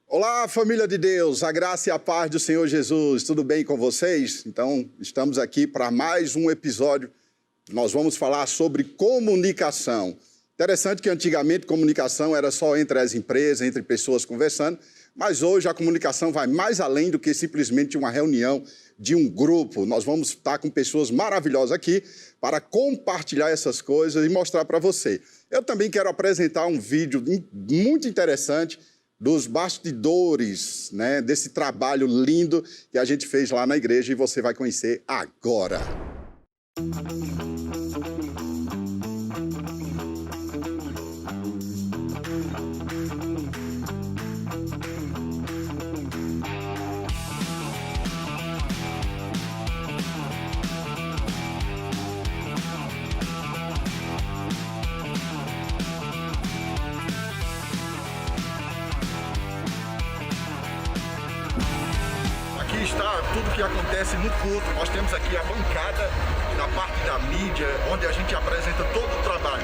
Olá, família de Deus, a graça e a paz do Senhor Jesus, tudo bem com vocês? Então, estamos aqui para mais um episódio. Nós vamos falar sobre comunicação. Interessante que antigamente comunicação era só entre as empresas, entre pessoas conversando, mas hoje a comunicação vai mais além do que simplesmente uma reunião de um grupo. Nós vamos estar com pessoas maravilhosas aqui para compartilhar essas coisas e mostrar para você. Eu também quero apresentar um vídeo muito interessante dos bastidores, né, desse trabalho lindo que a gente fez lá na igreja e você vai conhecer agora. Aqui está tudo que acontece no culto. Nós temos aqui a bancada da parte da mídia, onde a gente apresenta todo o trabalho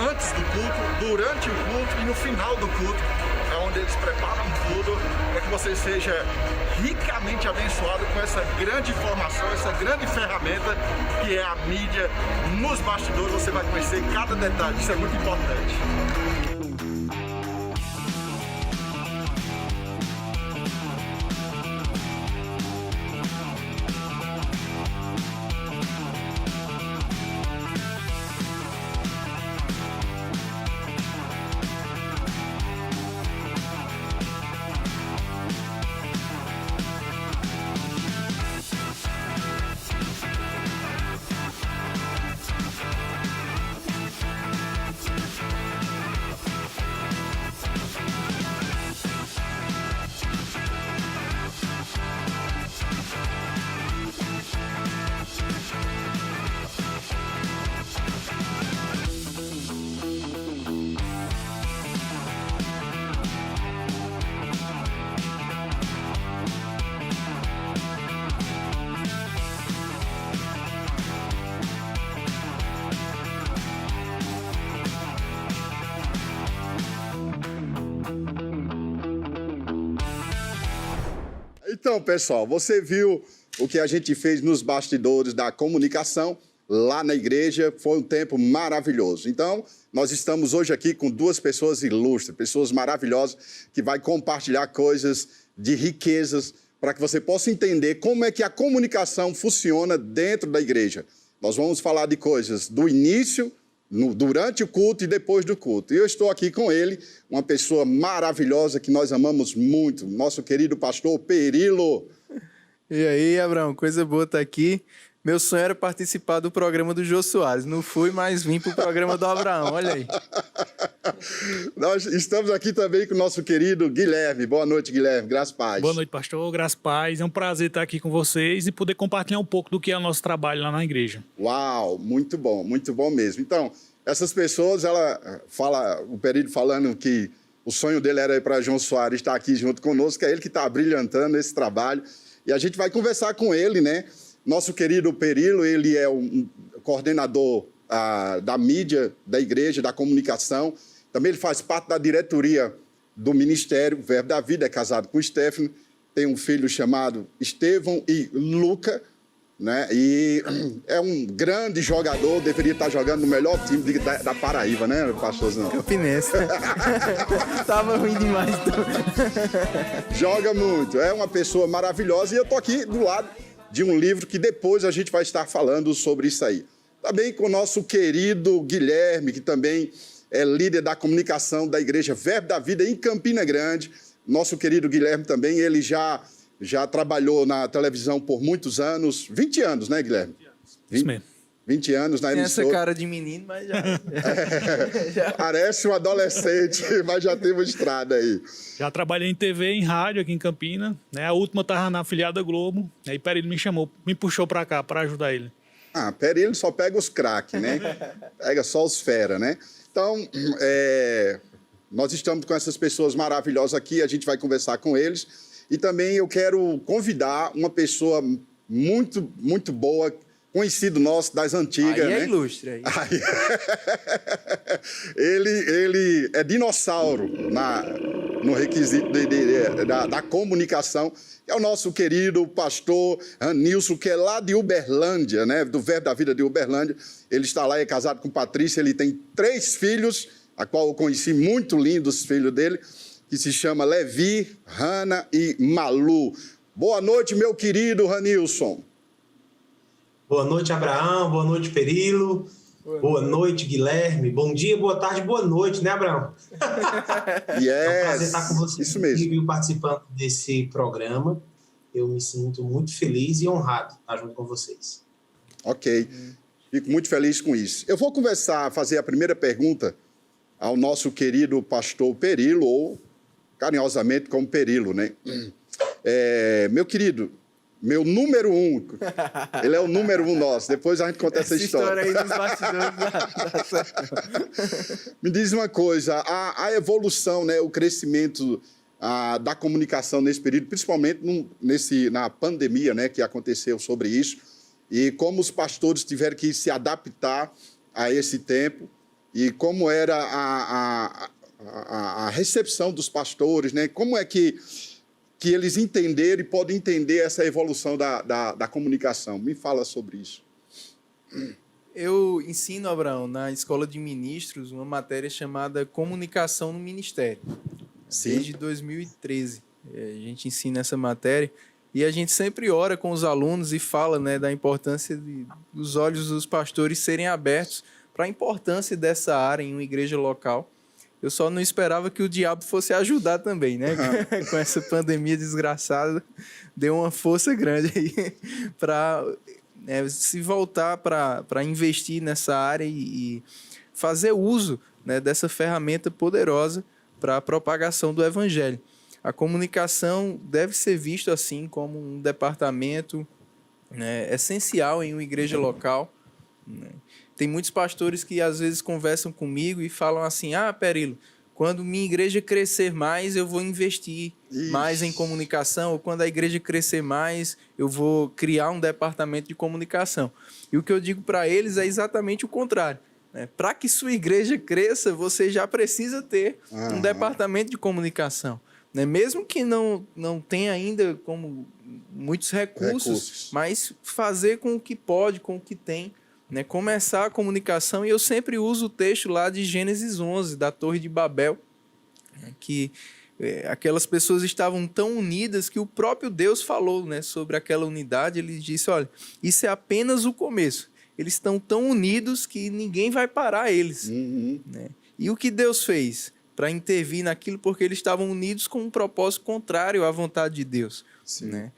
antes do culto, durante o culto e no final do culto, é onde eles preparam tudo para que você seja ricamente abençoado com essa grande informação, essa grande ferramenta que é a mídia. Nos bastidores você vai conhecer cada detalhe, isso é muito importante. Então, pessoal, você viu o que a gente fez nos bastidores da comunicação lá na igreja, foi um tempo maravilhoso. Então, nós estamos hoje aqui com duas pessoas ilustres, pessoas maravilhosas, que vai compartilhar coisas de riquezas para que você possa entender como é que a comunicação funciona dentro da igreja. Nós vamos falar de coisas do início, durante o culto e depois do culto. E eu estou aqui com ele, uma pessoa maravilhosa que nós amamos muito, nosso querido pastor Perilo. E aí, Abraão, coisa boa estar aqui. Meu sonho era participar do programa do Jô Soares. Não fui, mas vim para o programa do Abraão, olha aí. Nós estamos aqui também com o nosso querido Guilherme. Boa noite, Guilherme. Graças a paz. Boa noite, pastor. Graças a paz. É um prazer estar aqui com vocês e poder compartilhar um pouco do que é o nosso trabalho lá na igreja. Uau, muito bom mesmo. Então, essas pessoas, o Perilo falando que o sonho dele era ir para Jô Soares estar aqui junto conosco, é ele que está brilhantando esse trabalho. E a gente vai conversar com ele, né? Nosso querido Perilo, ele é um coordenador da mídia da igreja, da comunicação. Também ele faz parte da diretoria do Ministério Verbo da Vida, é casado com Stephanie, tem um filho chamado Estevão e Luca, né? E é um grande jogador, deveria estar jogando no melhor time da Paraíba, né, pastorzão? Campinense. Tava ruim demais. Então. Joga muito, é uma pessoa maravilhosa e eu tô aqui do lado de um livro que depois a gente vai estar falando sobre isso aí. Também com o nosso querido Guilherme, que também é líder da comunicação da Igreja Verbo da Vida em Campina Grande. Nosso querido Guilherme também, ele já trabalhou na televisão por muitos anos, 20 anos, né, Guilherme? 20 anos. Isso mesmo. 20 anos na emissora. Tem essa cara de menino, mas já... Parece um adolescente, mas já tem uma estrada aí. Já trabalhei em TV, em rádio aqui em Campina, né? A última estava na afiliada Globo, aí Perilo me chamou, me puxou para cá para ajudar ele. Ah, Perilo só pega os craques, né? Pega só os fera, né? Então, nós estamos com essas pessoas maravilhosas aqui, a gente vai conversar com eles. E também eu quero convidar uma pessoa muito, muito boa, conhecido nosso das antigas, aí né? é ilustre. Aí. Ele é dinossauro no requisito da comunicação. É o nosso querido pastor Ranilson, que é lá de Uberlândia, né? Do Verbo da Vida de Uberlândia. Ele está lá, é casado com Patrícia, ele tem 3 filhos, a qual eu conheci, muito lindos os filhos dele, que se chama Levi, Rana e Malu. Boa noite, meu querido Ranilson. Boa noite, Abraão. Boa noite, Perilo. Boa noite, Guilherme. Bom dia, boa tarde, boa noite, né, Abraão? Yes, É um prazer estar com vocês isso mesmo. e participando desse programa. Eu me sinto muito feliz e honrado estar junto com vocês. Ok, fico muito feliz com isso. Eu vou fazer a primeira pergunta ao nosso querido pastor Perilo, ou carinhosamente como Perilo, né? Meu querido, meu número 1, ele é o número 1 nosso, depois a gente conta essa história. Aí dos bastidores da certo. Me diz uma coisa, a evolução, né, o crescimento da comunicação nesse período, principalmente na pandemia, né, que aconteceu sobre isso, e como os pastores tiveram que se adaptar a esse tempo, e como era a recepção dos pastores, né, como é que eles entenderam e podem entender essa evolução da comunicação. Me fala sobre isso. Eu ensino, Abraão, na Escola de Ministros, uma matéria chamada Comunicação no Ministério. Sim. Desde 2013. A gente ensina essa matéria e a gente sempre ora com os alunos e fala, né, da importância dos olhos dos pastores serem abertos para a importância dessa área em uma igreja local. Eu só não esperava que o diabo fosse ajudar também, né? Com essa pandemia desgraçada, deu uma força grande aí para se voltar para investir nessa área e fazer uso, né, dessa ferramenta poderosa para a propagação do evangelho. A comunicação deve ser vista assim como um departamento, né, essencial em uma igreja local, né? Tem muitos pastores que às vezes conversam comigo e falam assim: Perilo, quando minha igreja crescer mais, eu vou investir mais em comunicação, ou quando a igreja crescer mais, eu vou criar um departamento de comunicação. E o que eu digo para eles é exatamente o contrário. Para que sua igreja cresça, você já precisa ter um departamento de comunicação. Mesmo que não tenha ainda como muitos recursos, mas fazer com o que pode, com o que tem, né? Começar a comunicação. E eu sempre uso o texto lá de Gênesis 11, da Torre de Babel, que aquelas pessoas estavam tão unidas que o próprio Deus falou, né, sobre aquela unidade. Ele disse: olha, isso é apenas o começo. Eles estão tão unidos que ninguém vai parar eles. Né? E o que Deus fez para intervir naquilo? Porque eles estavam unidos com um propósito contrário à vontade de Deus. Né?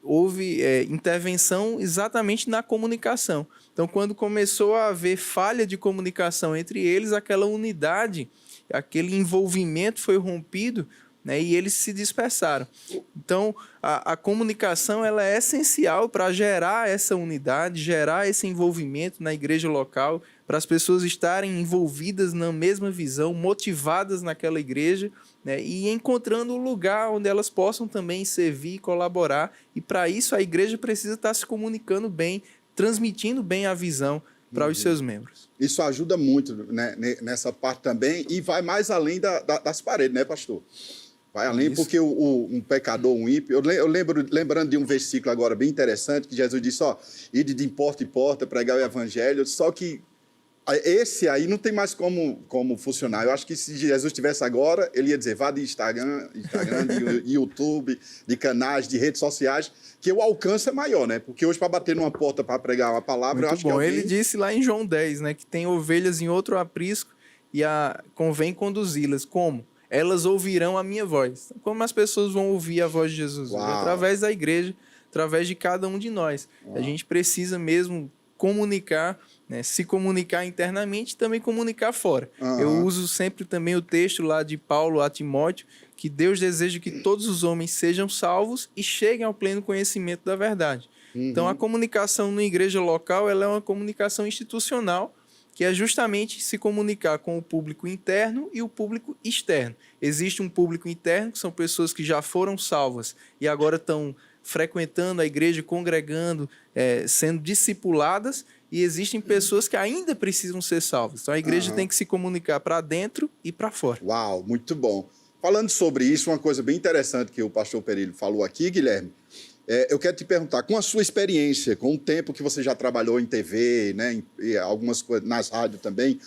Houve intervenção exatamente na comunicação. Então, quando começou a haver falha de comunicação entre eles, aquela unidade, aquele envolvimento foi rompido, né, e eles se dispersaram. Então, a comunicação ela é essencial para gerar essa unidade, gerar esse envolvimento na igreja local, para as pessoas estarem envolvidas na mesma visão, motivadas naquela igreja, né, e encontrando um lugar onde elas possam também servir e colaborar. E para isso a igreja precisa estar se comunicando bem, transmitindo bem a visão para os seus membros. Isso ajuda muito, né, nessa parte também, e vai mais além das paredes, né, pastor? Vai além, isso. Porque um pecador, um ímpio... Eu lembrando de um versículo agora bem interessante, que Jesus disse: ide de porta em porta, pregar o evangelho, só que esse aí não tem mais como funcionar. Eu acho que se Jesus estivesse agora, ele ia dizer: vá de Instagram de YouTube, de canais, de redes sociais, que o alcance é maior, né? Porque hoje, para bater numa porta para pregar uma palavra, muito eu acho bom. que Ele disse lá em João 10, né, que tem ovelhas em outro aprisco e convém conduzi-las. Como? Elas ouvirão a minha voz. Como as pessoas vão ouvir a voz de Jesus? Através da igreja, através de cada um de nós. A gente precisa mesmo comunicar, né, se comunicar internamente e também comunicar fora. Eu uso sempre também o texto lá de Paulo a Timóteo, que Deus deseja que todos os homens sejam salvos e cheguem ao pleno conhecimento da verdade. Então, a comunicação na igreja local ela é uma comunicação institucional, que é justamente se comunicar com o público interno e o público externo. Existe um público interno, que são pessoas que já foram salvas e agora estão frequentando a igreja, congregando, sendo discipuladas, e existem pessoas que ainda precisam ser salvas. Então a igreja tem que se comunicar para dentro e para fora. Uau, muito bom. Falando sobre isso, uma coisa bem interessante que o pastor Perillo falou aqui, Guilherme, eu quero te perguntar, com a sua experiência, com o tempo que você já trabalhou em TV, né, e algumas coisas nas rádios também,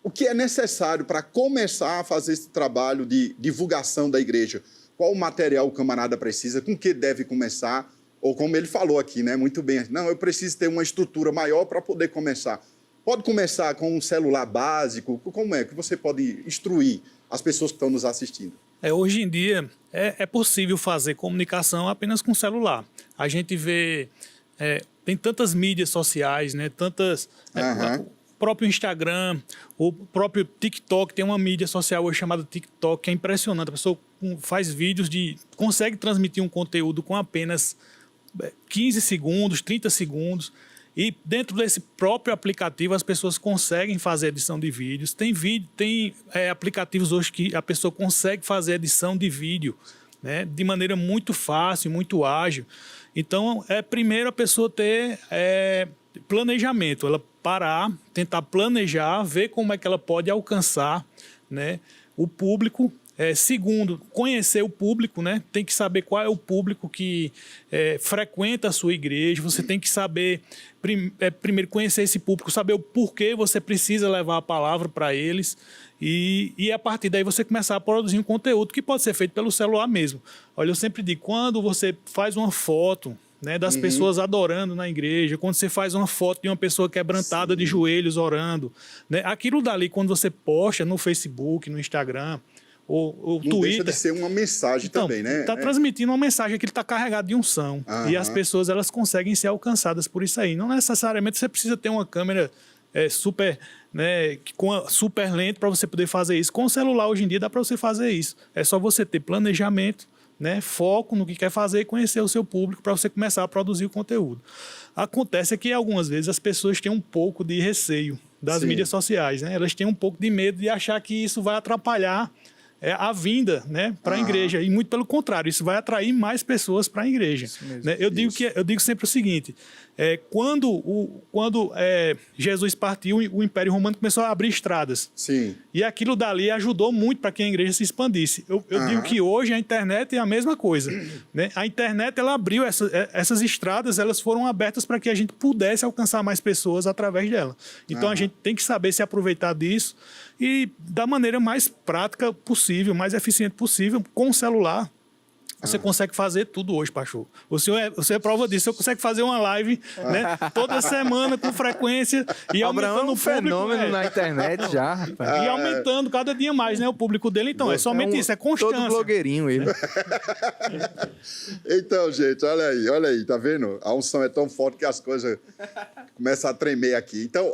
o que é necessário para começar a fazer esse trabalho de divulgação da igreja? Qual material o camarada precisa? Com que deve começar? Ou como ele falou aqui, né, muito bem, não, eu preciso ter uma estrutura maior para poder começar. Pode começar com um celular básico? Como é que você pode instruir as pessoas que estão nos assistindo? Hoje em dia é possível fazer comunicação apenas com celular. A gente vê, tem tantas mídias sociais, né? Tantas... O próprio Instagram, o próprio TikTok, tem uma mídia social hoje chamada TikTok, que é impressionante. A pessoa faz vídeos consegue transmitir um conteúdo com apenas 15 segundos, 30 segundos. E dentro desse próprio aplicativo, as pessoas conseguem fazer edição de vídeos. Tem aplicativos hoje que a pessoa consegue fazer edição de vídeo, né, de maneira muito fácil, muito ágil. Então, primeiro a pessoa ter planejamento, ela parar, tentar planejar, ver como é que ela pode alcançar, né, o público. Segundo, conhecer o público, né? Tem que saber qual é o público que frequenta a sua igreja. Você tem que saber, primeiro, conhecer esse público, saber o porquê você precisa levar a palavra para eles. E a partir daí você começar a produzir um conteúdo que pode ser feito pelo celular mesmo. Olha, eu sempre digo, quando você faz uma foto, né, das pessoas adorando na igreja, quando você faz uma foto de uma pessoa quebrantada de joelhos orando, né, aquilo dali, quando você posta no Facebook, no Instagram, o não Twitter... deixa de ser uma mensagem também, né? Está transmitindo uma mensagem que ele está carregado de unção. E as pessoas elas conseguem ser alcançadas por isso aí. Não necessariamente você precisa ter uma câmera super, né, com super lente para você poder fazer isso. Com o celular hoje em dia dá para você fazer isso. É só você ter planejamento, né, foco no que quer fazer e conhecer o seu público para você começar a produzir o conteúdo. Acontece que algumas vezes as pessoas têm um pouco de receio das mídias sociais, né? Elas têm um pouco de medo de achar que isso vai atrapalhar a vinda, né, para a igreja. E muito pelo contrário, isso vai atrair mais pessoas para a igreja. Né? Eu digo sempre o seguinte, quando Jesus partiu, o Império Romano começou a abrir estradas. Sim. E aquilo dali ajudou muito para que a igreja se expandisse. Eu digo que hoje a internet é a mesma coisa. Né? A internet ela abriu essas estradas, elas foram abertas para que a gente pudesse alcançar mais pessoas através dela. Então a gente tem que saber se aproveitar disso e da maneira mais prática possível, mais eficiente possível, com o celular. Você consegue fazer tudo hoje, pastor. Você é prova disso. Você consegue fazer uma live, né, toda semana, com frequência. E aumentando um fenômeno na internet já, rapaz. E aumentando cada dia mais, né, o público dele. Então, é somente isso, é constância. Todo blogueirinho ele. Então, gente, olha aí, tá vendo? A unção é tão forte que as coisas começam a tremer aqui. Então,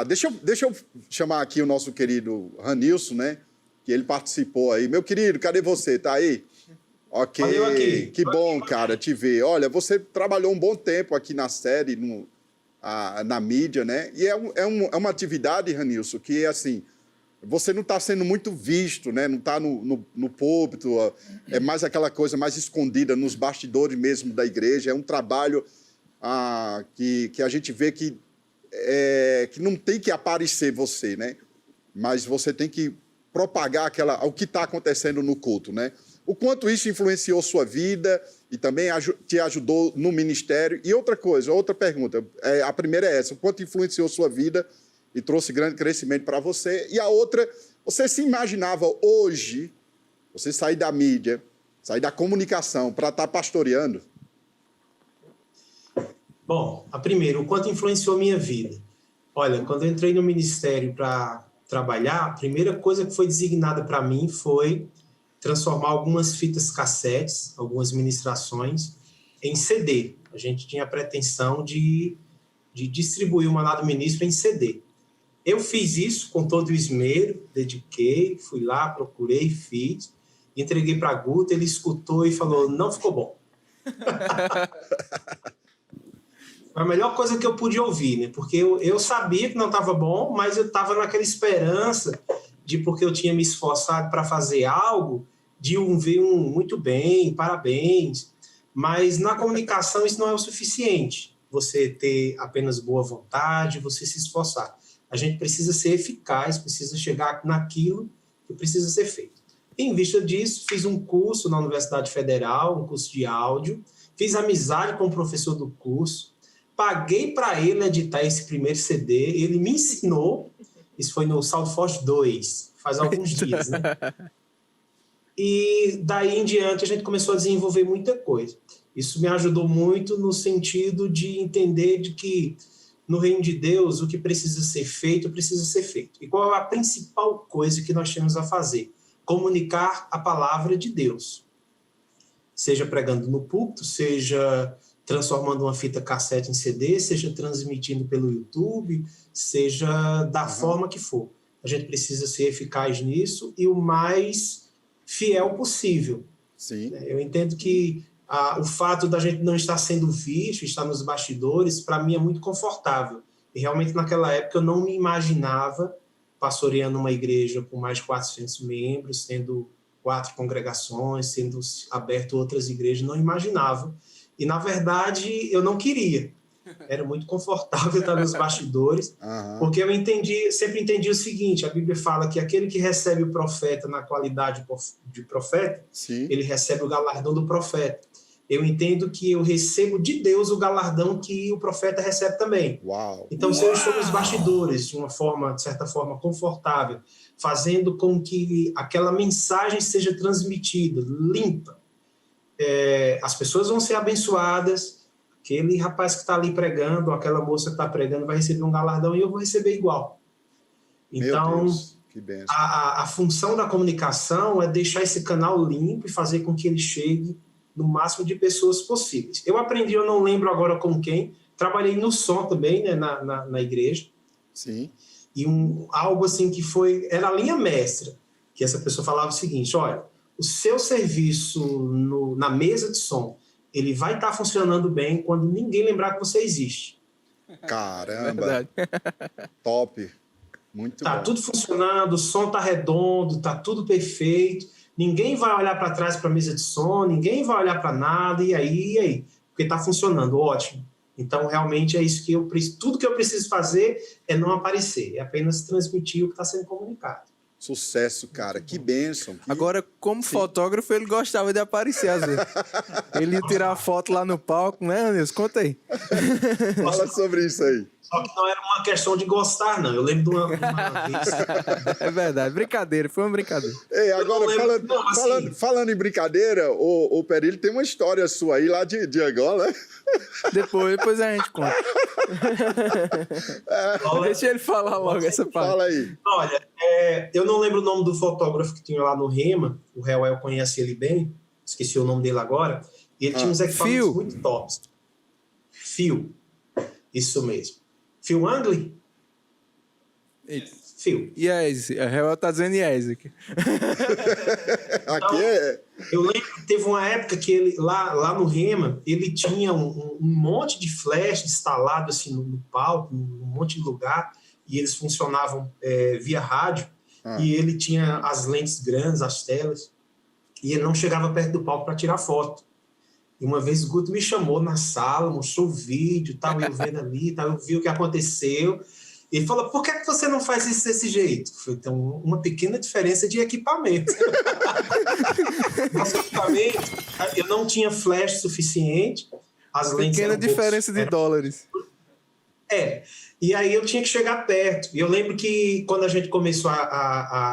deixa eu chamar aqui o nosso querido Ranilson, né? Que ele participou aí. Meu querido, cadê você? Tá aí? Ok, aqui. Que bom, cara, te ver. Olha, você trabalhou um bom tempo aqui na série, na mídia, né? E é uma atividade, Ranilson, que, assim, você não está sendo muito visto, né? Não está no púlpito, é mais aquela coisa mais escondida, nos bastidores mesmo da igreja. É um trabalho que a gente vê que não tem que aparecer você, né? Mas você tem que propagar o que está acontecendo no culto, né? O quanto isso influenciou sua vida e também te ajudou no ministério. E outra pergunta, a primeira é essa, o quanto influenciou sua vida e trouxe grande crescimento para você. E a outra, você se imaginava hoje, você sair da mídia, sair da comunicação para estar pastoreando? Bom, a primeira, o quanto influenciou a minha vida. Olha, quando eu entrei no ministério para trabalhar, a primeira coisa que foi designada para mim foi transformar algumas fitas cassetes, algumas ministrações, em CD. A gente tinha a pretensão de distribuir o Maná do Ministro em CD. Eu fiz isso com todo o esmero, dediquei, fui lá, procurei, fiz, entreguei para Guto, ele escutou e falou, não ficou bom. Foi a melhor coisa que eu pude ouvir, né? Porque eu sabia que não estava bom, mas eu estava naquela esperança porque eu tinha me esforçado para fazer algo de ver muito bem, parabéns, mas na comunicação isso não é o suficiente. Você ter apenas boa vontade, você se esforçar. A gente precisa ser eficaz, precisa chegar naquilo que precisa ser feito. Em vista disso, fiz um curso na Universidade Federal, um curso de áudio, fiz amizade com o professor do curso, paguei para ele editar esse primeiro CD, ele me ensinou, isso foi no SoundForge 2, faz alguns dias, né? E daí em diante a gente começou a desenvolver muita coisa. Isso me ajudou muito no sentido de entender de que no reino de Deus o que precisa ser feito, precisa ser feito. E qual é a principal coisa que nós temos a fazer? Comunicar a palavra de Deus. Seja pregando no púlpito, seja transformando uma fita cassete em CD, seja transmitindo pelo YouTube, seja da forma que for. A gente precisa ser eficaz nisso e o mais fiel possível. Sim. Eu entendo que o fato da gente não estar sendo visto, estar nos bastidores, para mim é muito confortável. E realmente naquela época eu não me imaginava pastoreando uma igreja com mais de 400 membros, tendo 4 congregações, sendo aberto outras igrejas, não imaginava. E, na verdade, eu não queria. Era muito confortável estar nos bastidores, porque eu sempre entendi o seguinte, a Bíblia fala que aquele que recebe o profeta na qualidade de profeta, Sim. ele recebe o galardão do profeta. Eu entendo que eu recebo de Deus o galardão que o profeta recebe também. Uau. Então, se eu estou nos bastidores, de certa forma, confortável, fazendo com que aquela mensagem seja transmitida, limpa, as pessoas vão ser abençoadas, aquele rapaz que está ali pregando, ou aquela moça que está pregando vai receber um galardão e eu vou receber igual. Então, meu Deus, que bênção. A função da comunicação é deixar esse canal limpo e fazer com que ele chegue no máximo de pessoas possíveis. Eu aprendi, eu não lembro agora com quem, trabalhei no som também, né, na igreja. Sim. E algo assim que era a linha mestra, que essa pessoa falava o seguinte, olha, o seu serviço na mesa de som, ele vai estar funcionando bem quando ninguém lembrar que você existe. Caramba, top, muito bom. Tá tudo funcionando, o som tá redondo, tá tudo perfeito, ninguém vai olhar para trás para a mesa de som, ninguém vai olhar para nada, e aí? Porque tá funcionando, ótimo. Então, realmente, é isso que tudo que eu preciso fazer é não aparecer, é apenas transmitir o que está sendo comunicado. Sucesso, cara. Que bênção. Agora, como fotógrafo, ele gostava de aparecer às vezes. Ele ia tirar a foto lá no palco, né, Anderson? Conta aí. Fala sobre isso aí. Só que não era uma questão de gostar, não. Eu lembro de uma vez... É verdade, brincadeira, foi uma brincadeira. Ei, agora, falando em brincadeira, o Perillo tem uma história sua aí lá de Angola, né? Depois a gente conta. Deixa ele falar logo essa parte. Fala aí. Olha, eu não lembro o nome do fotógrafo que tinha lá no Rema, o Reuel conhece ele bem, esqueci o nome dele agora, e ele tinha uns equipamentos muito tops. Phil, isso mesmo. Phil Angley? Phil. Yes, a Reuel tá dizendo yes aqui. Aqui é... Eu lembro que teve uma época que ele, lá no Rema, ele tinha um monte de flash instalado assim, no palco, num monte de lugar, e eles funcionavam via rádio, e ele tinha as lentes grandes, as telas, e ele não chegava perto do palco para tirar foto. E uma vez o Guto me chamou na sala, mostrou o vídeo, tal, eu vendo ali, tal, eu vi o que aconteceu. Ele falou, por que você não faz isso desse jeito? Foi então, uma pequena diferença de equipamento. Nosso equipamento, eu não tinha flash suficiente, as lentes pequena diferença de dólares. E aí eu tinha que chegar perto. E eu lembro que quando a gente começou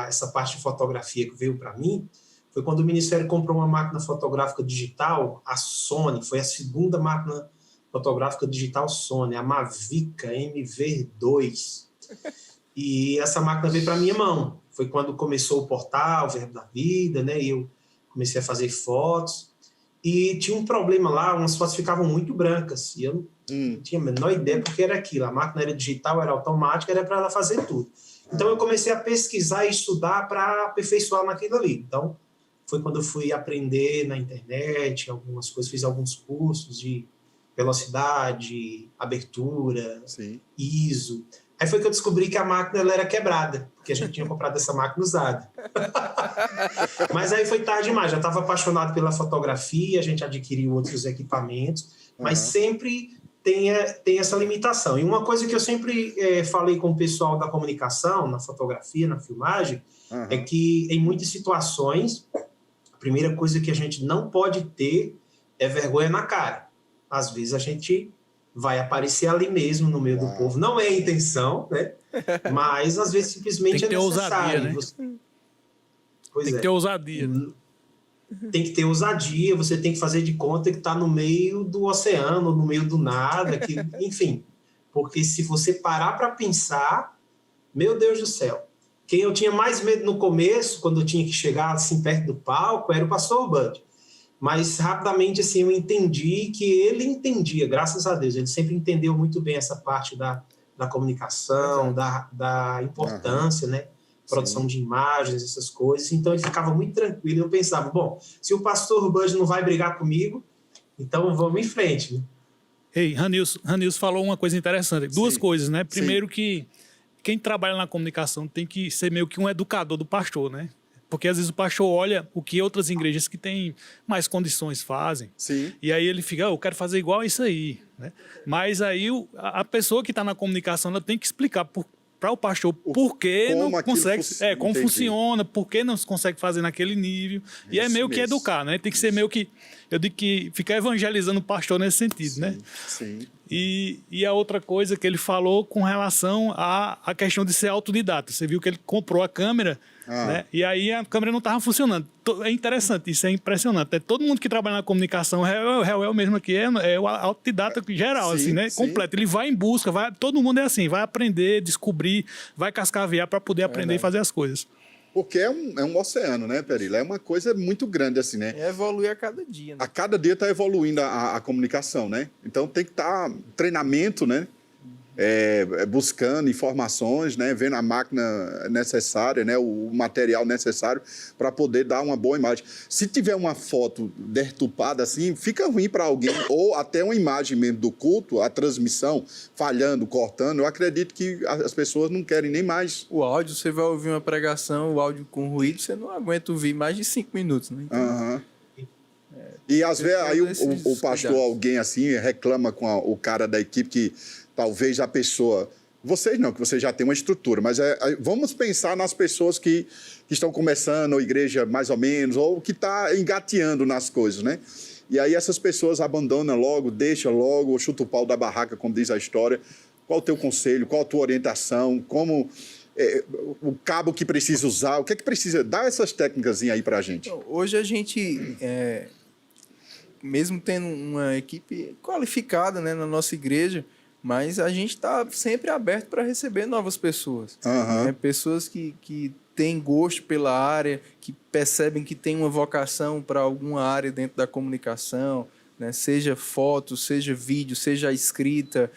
essa parte de fotografia que veio para mim, foi quando o Ministério comprou uma máquina fotográfica digital, a Sony, foi a segunda máquina fotográfica digital Sony, a Mavica MV2. E essa máquina veio para minha mão. Foi quando começou o portal, o Verbo da Vida, né? E eu comecei a fazer fotos. E tinha um problema lá, umas fotos ficavam muito brancas. E eu não tinha a menor ideia porque era aquilo. A máquina era digital, era automática, era para ela fazer tudo. Então eu comecei a pesquisar e estudar para aperfeiçoar naquilo ali. Então foi quando eu fui aprender na internet, algumas coisas, fiz alguns cursos de velocidade, abertura, Sim. ISO. Aí foi que eu descobri que a máquina ela era quebrada, porque a gente tinha comprado essa máquina usada. Mas aí foi tarde demais, já estava apaixonado pela fotografia, a gente adquiriu outros equipamentos, mas sempre tem essa limitação. E uma coisa que eu sempre falei com o pessoal da comunicação, na fotografia, na filmagem, é que em muitas situações, a primeira coisa que a gente não pode ter é vergonha na cara. Às vezes a gente vai aparecer ali mesmo no meio do povo. Não é a intenção, né? Mas às vezes simplesmente é necessário. Ousadia, né? Tem que ter ousadia. Tem que ter ousadia, você tem que fazer de conta que está no meio do oceano, no meio do nada, enfim. Porque se você parar para pensar, meu Deus do céu, quem eu tinha mais medo no começo, quando eu tinha que chegar assim perto do palco, era o pastor Bud. Mas rapidamente assim, eu entendi que ele entendia, graças a Deus, ele sempre entendeu muito bem essa parte da comunicação, da importância, né? Produção de imagens, essas coisas. Então, ele ficava muito tranquilo. Eu pensava, bom, se o pastor Bud não vai brigar comigo, então vamos em frente, né? Ei, Ranilson falou uma coisa interessante. Duas coisas, né? Primeiro que quem trabalha na comunicação tem que ser meio que um educador do pastor, né? Porque às vezes o pastor olha o que outras igrejas que têm mais condições fazem. Sim. E aí ele fica, eu quero fazer igual a isso aí, né? Mas aí a pessoa que está na comunicação ela tem que explicar para o pastor por que não consegue, como funciona, por que não se consegue fazer naquele nível. E é meio que educar, né? Tem que ser meio que, eu digo que ficar evangelizando o pastor nesse sentido, né? Sim. E a outra coisa que ele falou com relação à questão de ser autodidata. Você viu que ele comprou a câmera, né? E aí a câmera não estava funcionando. É interessante, isso é impressionante. Todo mundo que trabalha na comunicação, o mesmo aqui, é o autodidata geral, assim, né? Completo. Ele vai em busca, todo mundo é assim, vai aprender, descobrir, vai cascavear para poder aprender e fazer as coisas. Porque é um oceano, né, Perila? É uma coisa muito grande, assim, né? Evolui a cada dia, né? A cada dia está evoluindo a comunicação, né? Então tem que estar treinamento, né? Buscando informações, né? Vendo a máquina necessária, né? O material necessário para poder dar uma boa imagem. Se tiver uma foto deturpada assim, fica ruim para alguém, ou até uma imagem mesmo do culto, a transmissão falhando, cortando, eu acredito que as pessoas não querem nem mais. O áudio, você vai ouvir uma pregação, o áudio com ruído, você não aguenta ouvir mais de 5 minutos, né? Então, e às vezes aí o pastor, alguém assim, reclama com o cara da equipe que talvez a pessoa... Vocês não, que vocês já têm uma estrutura, mas vamos pensar nas pessoas que estão começando, ou igreja mais ou menos, ou que está engateando nas coisas, né? E aí essas pessoas abandonam logo, deixam logo, ou chuta o pau da barraca, como diz a história. Qual o teu conselho? Qual a tua orientação? Como... o cabo que precisa usar, o que é que precisa? Dá essas técnicas aí para a gente. Hoje a gente... mesmo tendo uma equipe qualificada, né, na nossa igreja, mas a gente está sempre aberto para receber novas pessoas. Né? Pessoas que têm gosto pela área, que percebem que tem uma vocação para alguma área dentro da comunicação, né? Seja foto, seja vídeo, seja a escrita,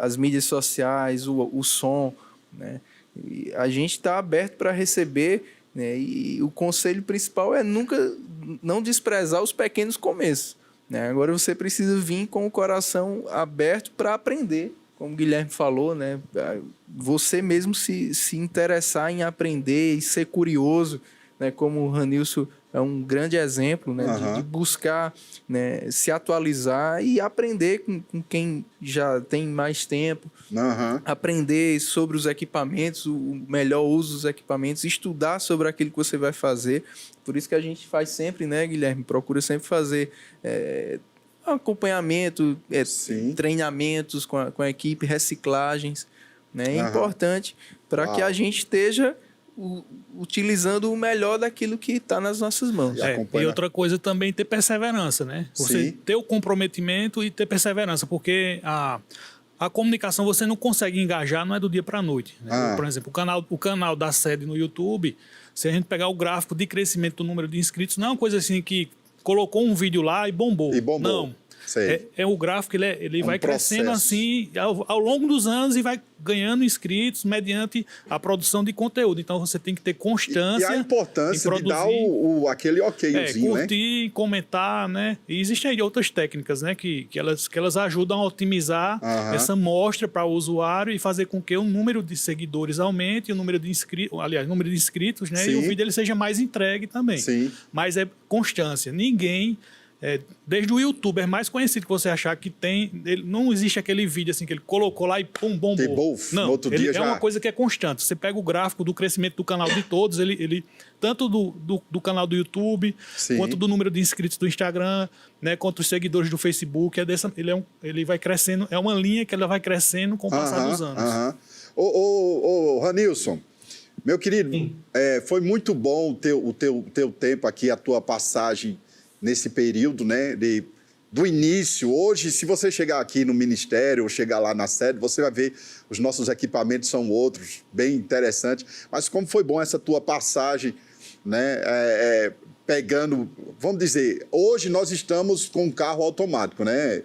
as mídias sociais, o som. Né? E a gente está aberto para receber, né? E o conselho principal é nunca não desprezar os pequenos começos. Né? Agora você precisa vir com o coração aberto para aprender, como o Guilherme falou, né? Você mesmo se interessar em aprender e ser curioso, né? Como o Ranilson é um grande exemplo, né? De buscar, né? Se atualizar e aprender com quem já tem mais tempo, aprender sobre os equipamentos, o melhor uso dos equipamentos, estudar sobre aquilo que você vai fazer. Por isso que a gente faz sempre, né, Guilherme? Procura sempre fazer acompanhamento, treinamentos com a equipe, reciclagens. Né? É importante para que a gente esteja utilizando o melhor daquilo que está nas nossas mãos. E outra coisa também, ter perseverança, né? Você ter o comprometimento e ter perseverança, porque a comunicação você não consegue engajar, não é do dia para a noite. Né? Por exemplo, o canal da sede no YouTube, se a gente pegar o gráfico de crescimento do número de inscritos, não é uma coisa assim que colocou um vídeo lá e bombou. Não. Sei. O gráfico, ele vai processo. crescendo assim ao longo dos anos e vai ganhando inscritos mediante a produção de conteúdo. Então, você tem que ter constância. E a importância de dar aquele okzinho, né? Curtir, comentar, né? E existem aí outras técnicas, né? Que elas ajudam a otimizar essa mostra para o usuário e fazer com que o número de seguidores aumente, o número de inscritos, né? Sim. E o vídeo ele seja mais entregue também. Sim. Mas é constância. Ninguém... desde o youtuber mais conhecido que você achar que tem, não existe aquele vídeo assim que ele colocou lá e pum, bombou. Não, no outro dia é já... uma coisa que é constante. Você pega o gráfico do crescimento do canal de todos, ele tanto do canal do YouTube, Sim. quanto do número de inscritos do Instagram, né, quanto os seguidores do Facebook, ele vai crescendo, é uma linha que ela vai crescendo com o passar dos anos. Ô, Ranilson, meu querido, foi muito bom o teu tempo aqui, a tua passagem nesse período, né, do início. Hoje, se você chegar aqui no ministério ou chegar lá na sede, você vai ver os nossos equipamentos são outros, bem interessantes. Mas como foi bom essa tua passagem, né, pegando, vamos dizer, hoje nós estamos com um carro automático, né?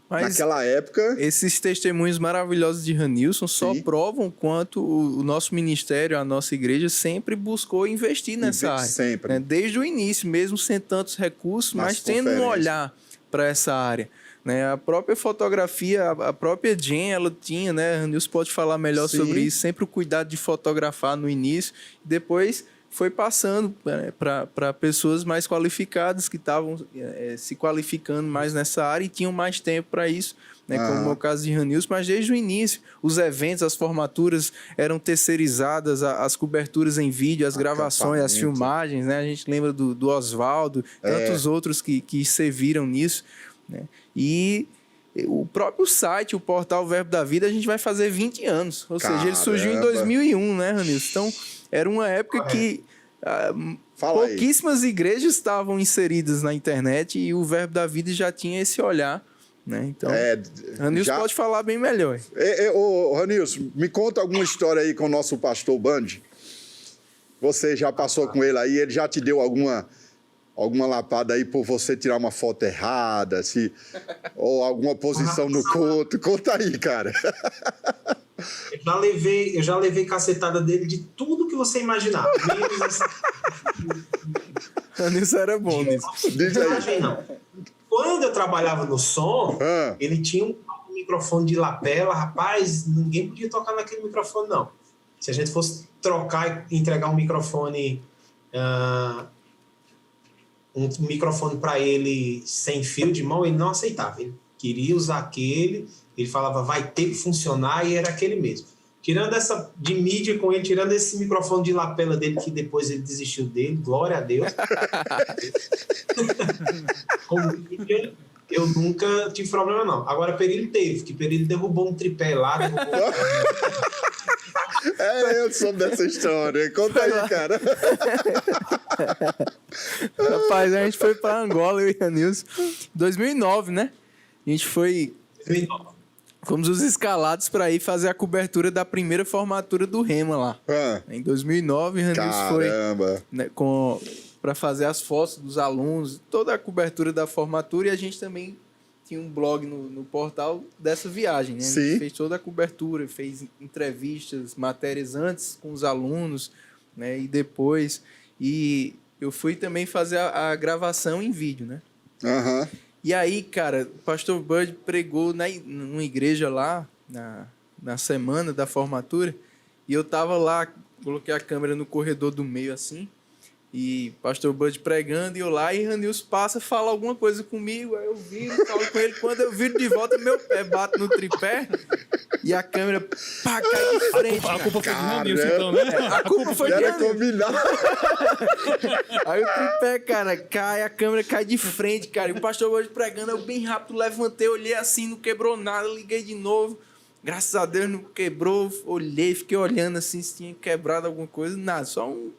Mas naquela época... Esses testemunhos maravilhosos de Ranilson só provam quanto o nosso ministério, a nossa igreja, sempre buscou investir nessa área. Sempre. Né? Desde o início, mesmo sem tantos recursos, mas tendo um olhar para essa área. Né? A própria fotografia, a própria Jen, ela tinha, né? Ranilson pode falar melhor sobre isso, sempre o cuidado de fotografar no início, e depois foi passando para pessoas mais qualificadas que estavam se qualificando mais nessa área e tinham mais tempo para isso, né, como é o caso de Ranilson. Mas desde o início, os eventos, as formaturas eram terceirizadas, as coberturas em vídeo, as gravações, as filmagens, né? A gente lembra do Oswaldo, tantos outros que serviram nisso, né? E o próprio site, o portal Verbo da Vida, a gente vai fazer 20 anos. Ou seja, ele surgiu em 2001, né, Ranilson? Então, era uma época que pouquíssimas igrejas estavam inseridas na internet e o Verbo da Vida já tinha esse olhar, né? Então, Ranilson pode falar bem melhor. Ranilson, me conta alguma história aí com o nosso pastor Band. Você já passou com ele aí, ele já te deu alguma lapada aí por você tirar uma foto errada, ou alguma posição no culto? Conta aí, cara. Eu já levei cacetada dele de tudo que você imaginar. Menos essa... Ranilson era bom nisso. Não. Quando eu trabalhava no som, ele tinha um microfone de lapela. Rapaz, ninguém podia tocar naquele microfone, não. Se a gente fosse trocar e entregar um microfone... um microfone para ele sem fio de mão, ele não aceitava. Ele queria usar aquele, ele falava, vai ter que funcionar, e era aquele mesmo. Tirando essa de mídia com ele, tirando esse microfone de lapela dele, que depois ele desistiu dele, glória a Deus. Com mídia, eu nunca tive problema, não. Agora, Perilho teve, que Perilho derrubou um tripé lá, eu soube dessa história. Conta aí, cara. Rapaz, a gente foi para Angola, eu e Ranilson, em 2009, né? A gente foi... 2009. Fomos os escalados para ir fazer a cobertura da primeira formatura do Rema lá. Em 2009, Ranilson foi, né, para fazer as fotos dos alunos, toda a cobertura da formatura, e a gente também tinha um blog no portal dessa viagem, né? A gente fez toda a cobertura, fez entrevistas, matérias antes com os alunos, né? E depois. E eu fui também fazer a gravação em vídeo, né? E aí, cara, o pastor Bud pregou numa igreja lá, na semana da formatura, e eu tava lá, coloquei a câmera no corredor do meio assim, e pastor Bud pregando, e eu lá, e Ranilson passa, fala alguma coisa comigo, aí eu viro, falo com ele, quando eu viro de volta, meu pé bate no tripé, e a câmera, pá, cai de frente. A culpa foi de Ranilson, então, né? A culpa foi de Ranilson. Aí o tripé, cara, cai, a câmera cai de frente, cara, e o pastor Bud pregando, eu bem rápido levantei, olhei assim, não quebrou nada, liguei de novo, graças a Deus não quebrou, olhei, fiquei olhando assim, se tinha quebrado alguma coisa, nada, só um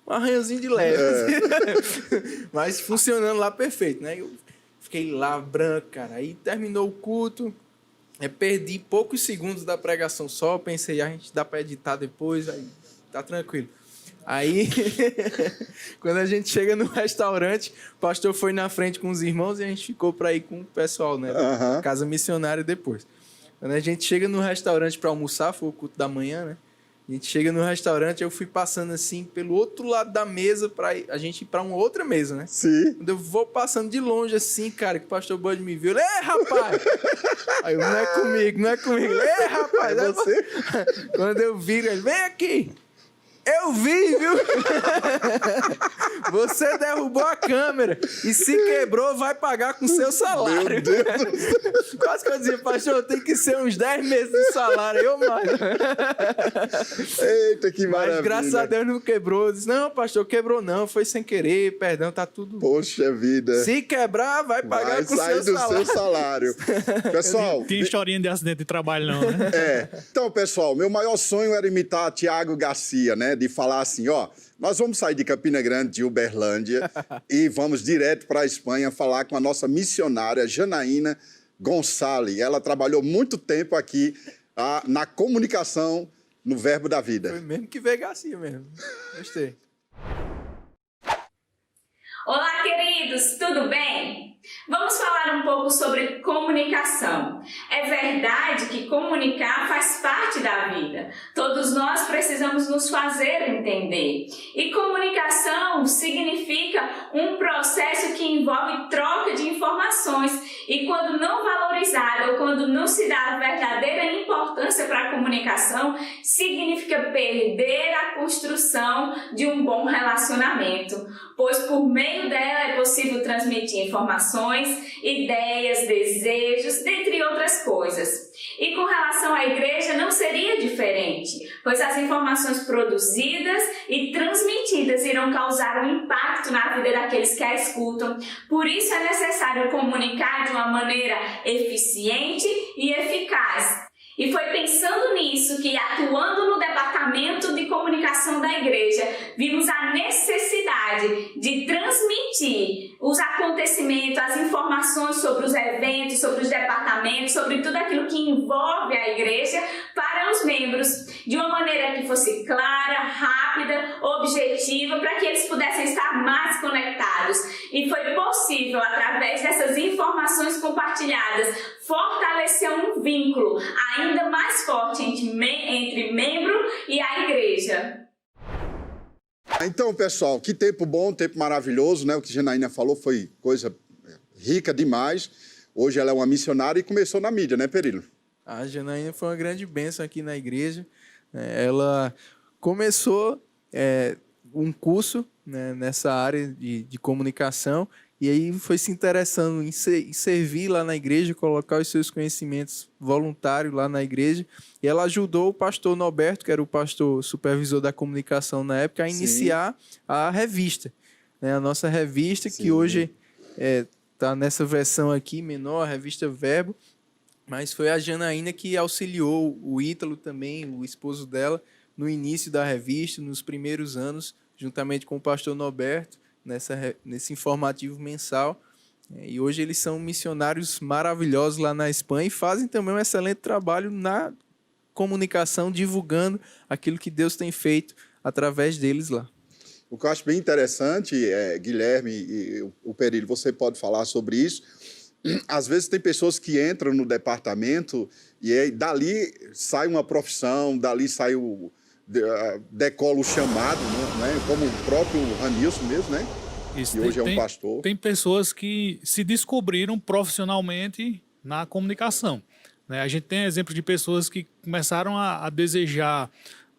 arranhãozinho de leve. Mas funcionando lá perfeito, né? Eu fiquei lá branco, cara. Aí terminou o culto, perdi poucos segundos da pregação só, pensei, a gente dá para editar depois, aí tá tranquilo. Aí, quando a gente chega no restaurante, o pastor foi na frente com os irmãos e a gente ficou para ir com o pessoal, né? Casa missionária depois. Quando a gente chega no restaurante para almoçar, foi o culto da manhã, né? A gente chega no restaurante, eu fui passando assim pelo outro lado da mesa para a gente ir para uma outra mesa, né? Sim. Quando eu vou passando de longe assim, cara, que o pastor Bud me viu, ele, ei, rapaz! Aí eu, não é comigo. Ei, rapaz! É você? Quando eu viro, ele, vem aqui! Eu vi, viu? Você derrubou a câmera e se quebrou, vai pagar com seu salário. Meu Deus do céu. Quase que eu dizia, pastor, tem que ser uns 10 meses de salário. Eu, mano. Eita, que maravilha. Mas graças a Deus não quebrou. Eu disse, não, pastor, quebrou não, foi sem querer, perdão, tá tudo... Poxa vida. Se quebrar, vai pagar Vai com sair seu do salário. seu salário. Pessoal... Tem historinha de acidente de trabalho não, né? Então, pessoal, meu maior sonho era imitar Tiago Garcia, né? De falar assim, ó, nós vamos sair de Campina Grande, de Uberlândia, e vamos direto para a Espanha falar com a nossa missionária Janaína Gonçalves. Ela trabalhou muito tempo aqui na comunicação no Verbo da Vida. Foi mesmo que veio Garcia mesmo. Gostei. Olá, queridos, tudo bem? Vamos falar um pouco sobre comunicação. É verdade que comunicar faz parte da vida. Todos nós precisamos nos fazer entender. E comunicação significa um processo que envolve troca de informações. E quando não valorizada ou quando não se dá a verdadeira importância para a comunicação, significa perder a construção de um bom relacionamento. Pois por meio dela é possível transmitir informações, ideias, desejos, dentre outras coisas. E com relação à igreja não seria diferente, pois as informações produzidas e transmitidas irão causar um impacto na vida daqueles que a escutam. Por isso é necessário comunicar de uma maneira eficiente e eficaz. E foi pensando nisso que, atuando no departamento de comunicação da igreja, vimos a necessidade de transmitir os acontecimentos, as informações sobre os eventos, sobre os departamentos, sobre tudo aquilo que envolve a igreja para os membros, de uma maneira que fosse clara, rápida, objetiva, para que eles pudessem estar mais conectados. E foi possível, através dessas informações compartilhadas, fortalecer um vínculo ainda mais forte entre membro e a igreja. Então, pessoal, que tempo bom, tempo maravilhoso, né? O que a Janaína falou foi coisa rica demais. Hoje ela é uma missionária e começou na mídia, né, Perillo? A Janaína foi uma grande bênção aqui na igreja. Ela começou um curso, né, nessa área de comunicação e aí foi se interessando em servir lá na igreja, colocar os seus conhecimentos voluntários lá na igreja. E ela ajudou o pastor Norberto, que era o pastor supervisor da comunicação na época, a iniciar a revista. Né, a nossa revista, sim, que hoje está nessa versão aqui, menor, a revista Verbo. Mas foi a Janaína que auxiliou o Ítalo também, o esposo dela, no início da revista, nos primeiros anos, juntamente com o pastor Norberto, nesse informativo mensal. E hoje eles são missionários maravilhosos lá na Espanha e fazem também um excelente trabalho na comunicação, divulgando aquilo que Deus tem feito através deles lá. O que eu acho bem interessante, Guilherme e o Perillo, você pode falar sobre isso. Às vezes tem pessoas que entram no departamento e dali sai uma profissão, dali sai decola o chamado, né? Como o próprio Ranilson mesmo, né? Isso, e hoje é um pastor. Tem pessoas que se descobriram profissionalmente na comunicação, né? A gente tem exemplos de pessoas que começaram a desejar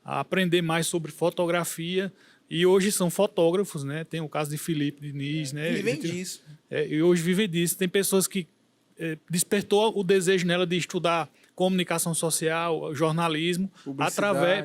a aprender mais sobre fotografia e hoje são fotógrafos, né? Tem o caso de Felipe Diniz, né? Vivem disso. E hoje vivem disso. Tem pessoas que despertou o desejo nela de estudar comunicação social, jornalismo,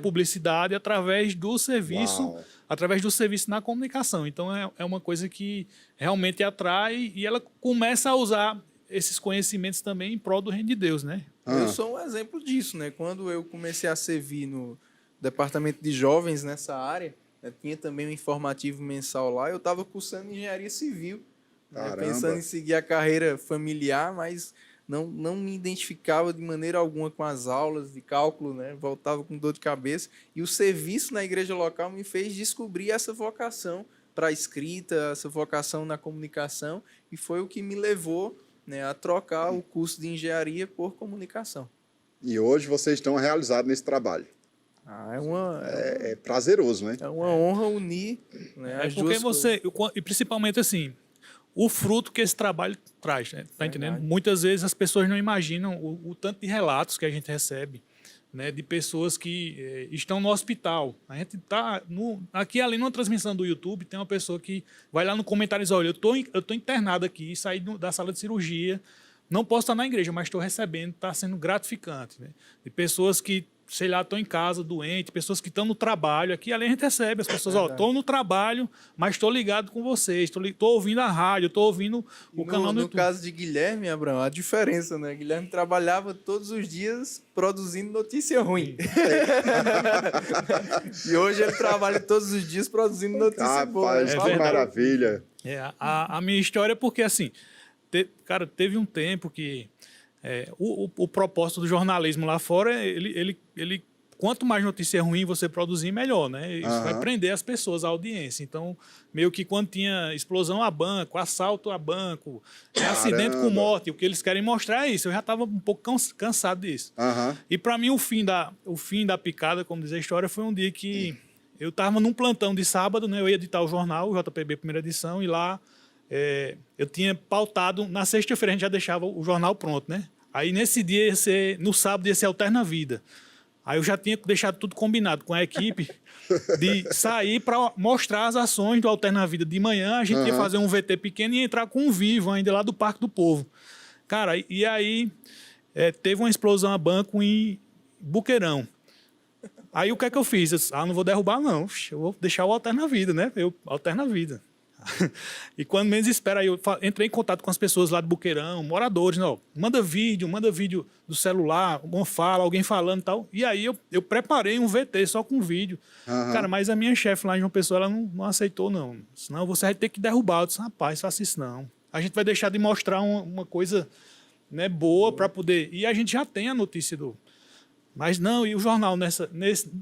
publicidade, através do serviço, através do serviço na comunicação. Então é uma coisa que realmente atrai e ela começa a usar esses conhecimentos também em prol do reino de Deus, né? Eu sou um exemplo disso, né? Quando eu comecei a servir no departamento de jovens nessa área, né, tinha também um informativo mensal lá, eu estava cursando engenharia civil, né, pensando em seguir a carreira familiar, mas não me identificava de maneira alguma com as aulas de cálculo, né? Voltava com dor de cabeça. E o serviço na igreja local me fez descobrir essa vocação para a escrita, essa vocação na comunicação, e foi o que me levou, né, a trocar o curso de engenharia por comunicação. E hoje vocês estão realizados nesse trabalho. É prazeroso, né? É uma honra unir, né, as duas coisas. E principalmente assim, o fruto que esse trabalho traz, né? Tá entendendo? Muitas vezes as pessoas não imaginam o tanto de relatos que a gente recebe, né, de pessoas que estão no hospital. A gente tá aqui ali numa transmissão do YouTube, tem uma pessoa que vai lá no comentário e diz: olha, eu tô internado aqui, saí da sala de cirurgia, não posso estar na igreja, mas estou recebendo, está sendo gratificante, né? De pessoas que, sei lá, estão em casa, doentes, pessoas que estão no trabalho. Aqui ali a gente recebe as pessoas: estou no trabalho, mas estou ligado com vocês, estou ouvindo a rádio, estou ouvindo o canal no YouTube. No caso de Guilherme, Abraão, a diferença, né? Guilherme trabalhava todos os dias produzindo notícia ruim. E hoje ele trabalha todos os dias produzindo notícia boa. Que maravilha. A minha história é porque, assim, teve um tempo que o propósito do jornalismo lá fora, ele quanto mais notícia ruim você produzir, melhor, né? Isso vai prender as pessoas, a audiência. Então, meio que quando tinha explosão a banco, assalto a banco, acidente com morte, o que eles querem mostrar é isso. Eu já estava um pouco cansado disso. E para mim, o fim da picada, como diz a história, foi um dia que eu estava num plantão de sábado, né? Eu ia editar o jornal, o JPB primeira edição, e lá eu tinha pautado, na sexta-feira a gente já deixava o jornal pronto, né? Aí nesse dia, no sábado, ia ser Alterna Vida. Aí eu já tinha deixado tudo combinado com a equipe de sair para mostrar as ações do Alterna Vida de manhã. A gente ia fazer um VT pequeno e entrar com um vivo ainda lá do Parque do Povo. Cara, e aí teve uma explosão a banco em Buqueirão. Aí o que é que eu fiz? Eu disse: não vou derrubar não, eu vou deixar o Alterna Vida, né? Alterna Vida. E quando menos espera, aí eu entrei em contato com as pessoas lá de Buqueirão, moradores, não, manda vídeo do celular, uma fala, alguém falando e tal. E aí eu preparei um VT só com vídeo. Cara, mas a minha chefe lá em João Pessoa, ela não aceitou, não. Senão você vai ter que derrubar. Eu disse: rapaz, faça isso não. A gente vai deixar de mostrar uma coisa, né, boa para poder... E a gente já tem a notícia Mas não, e o jornal,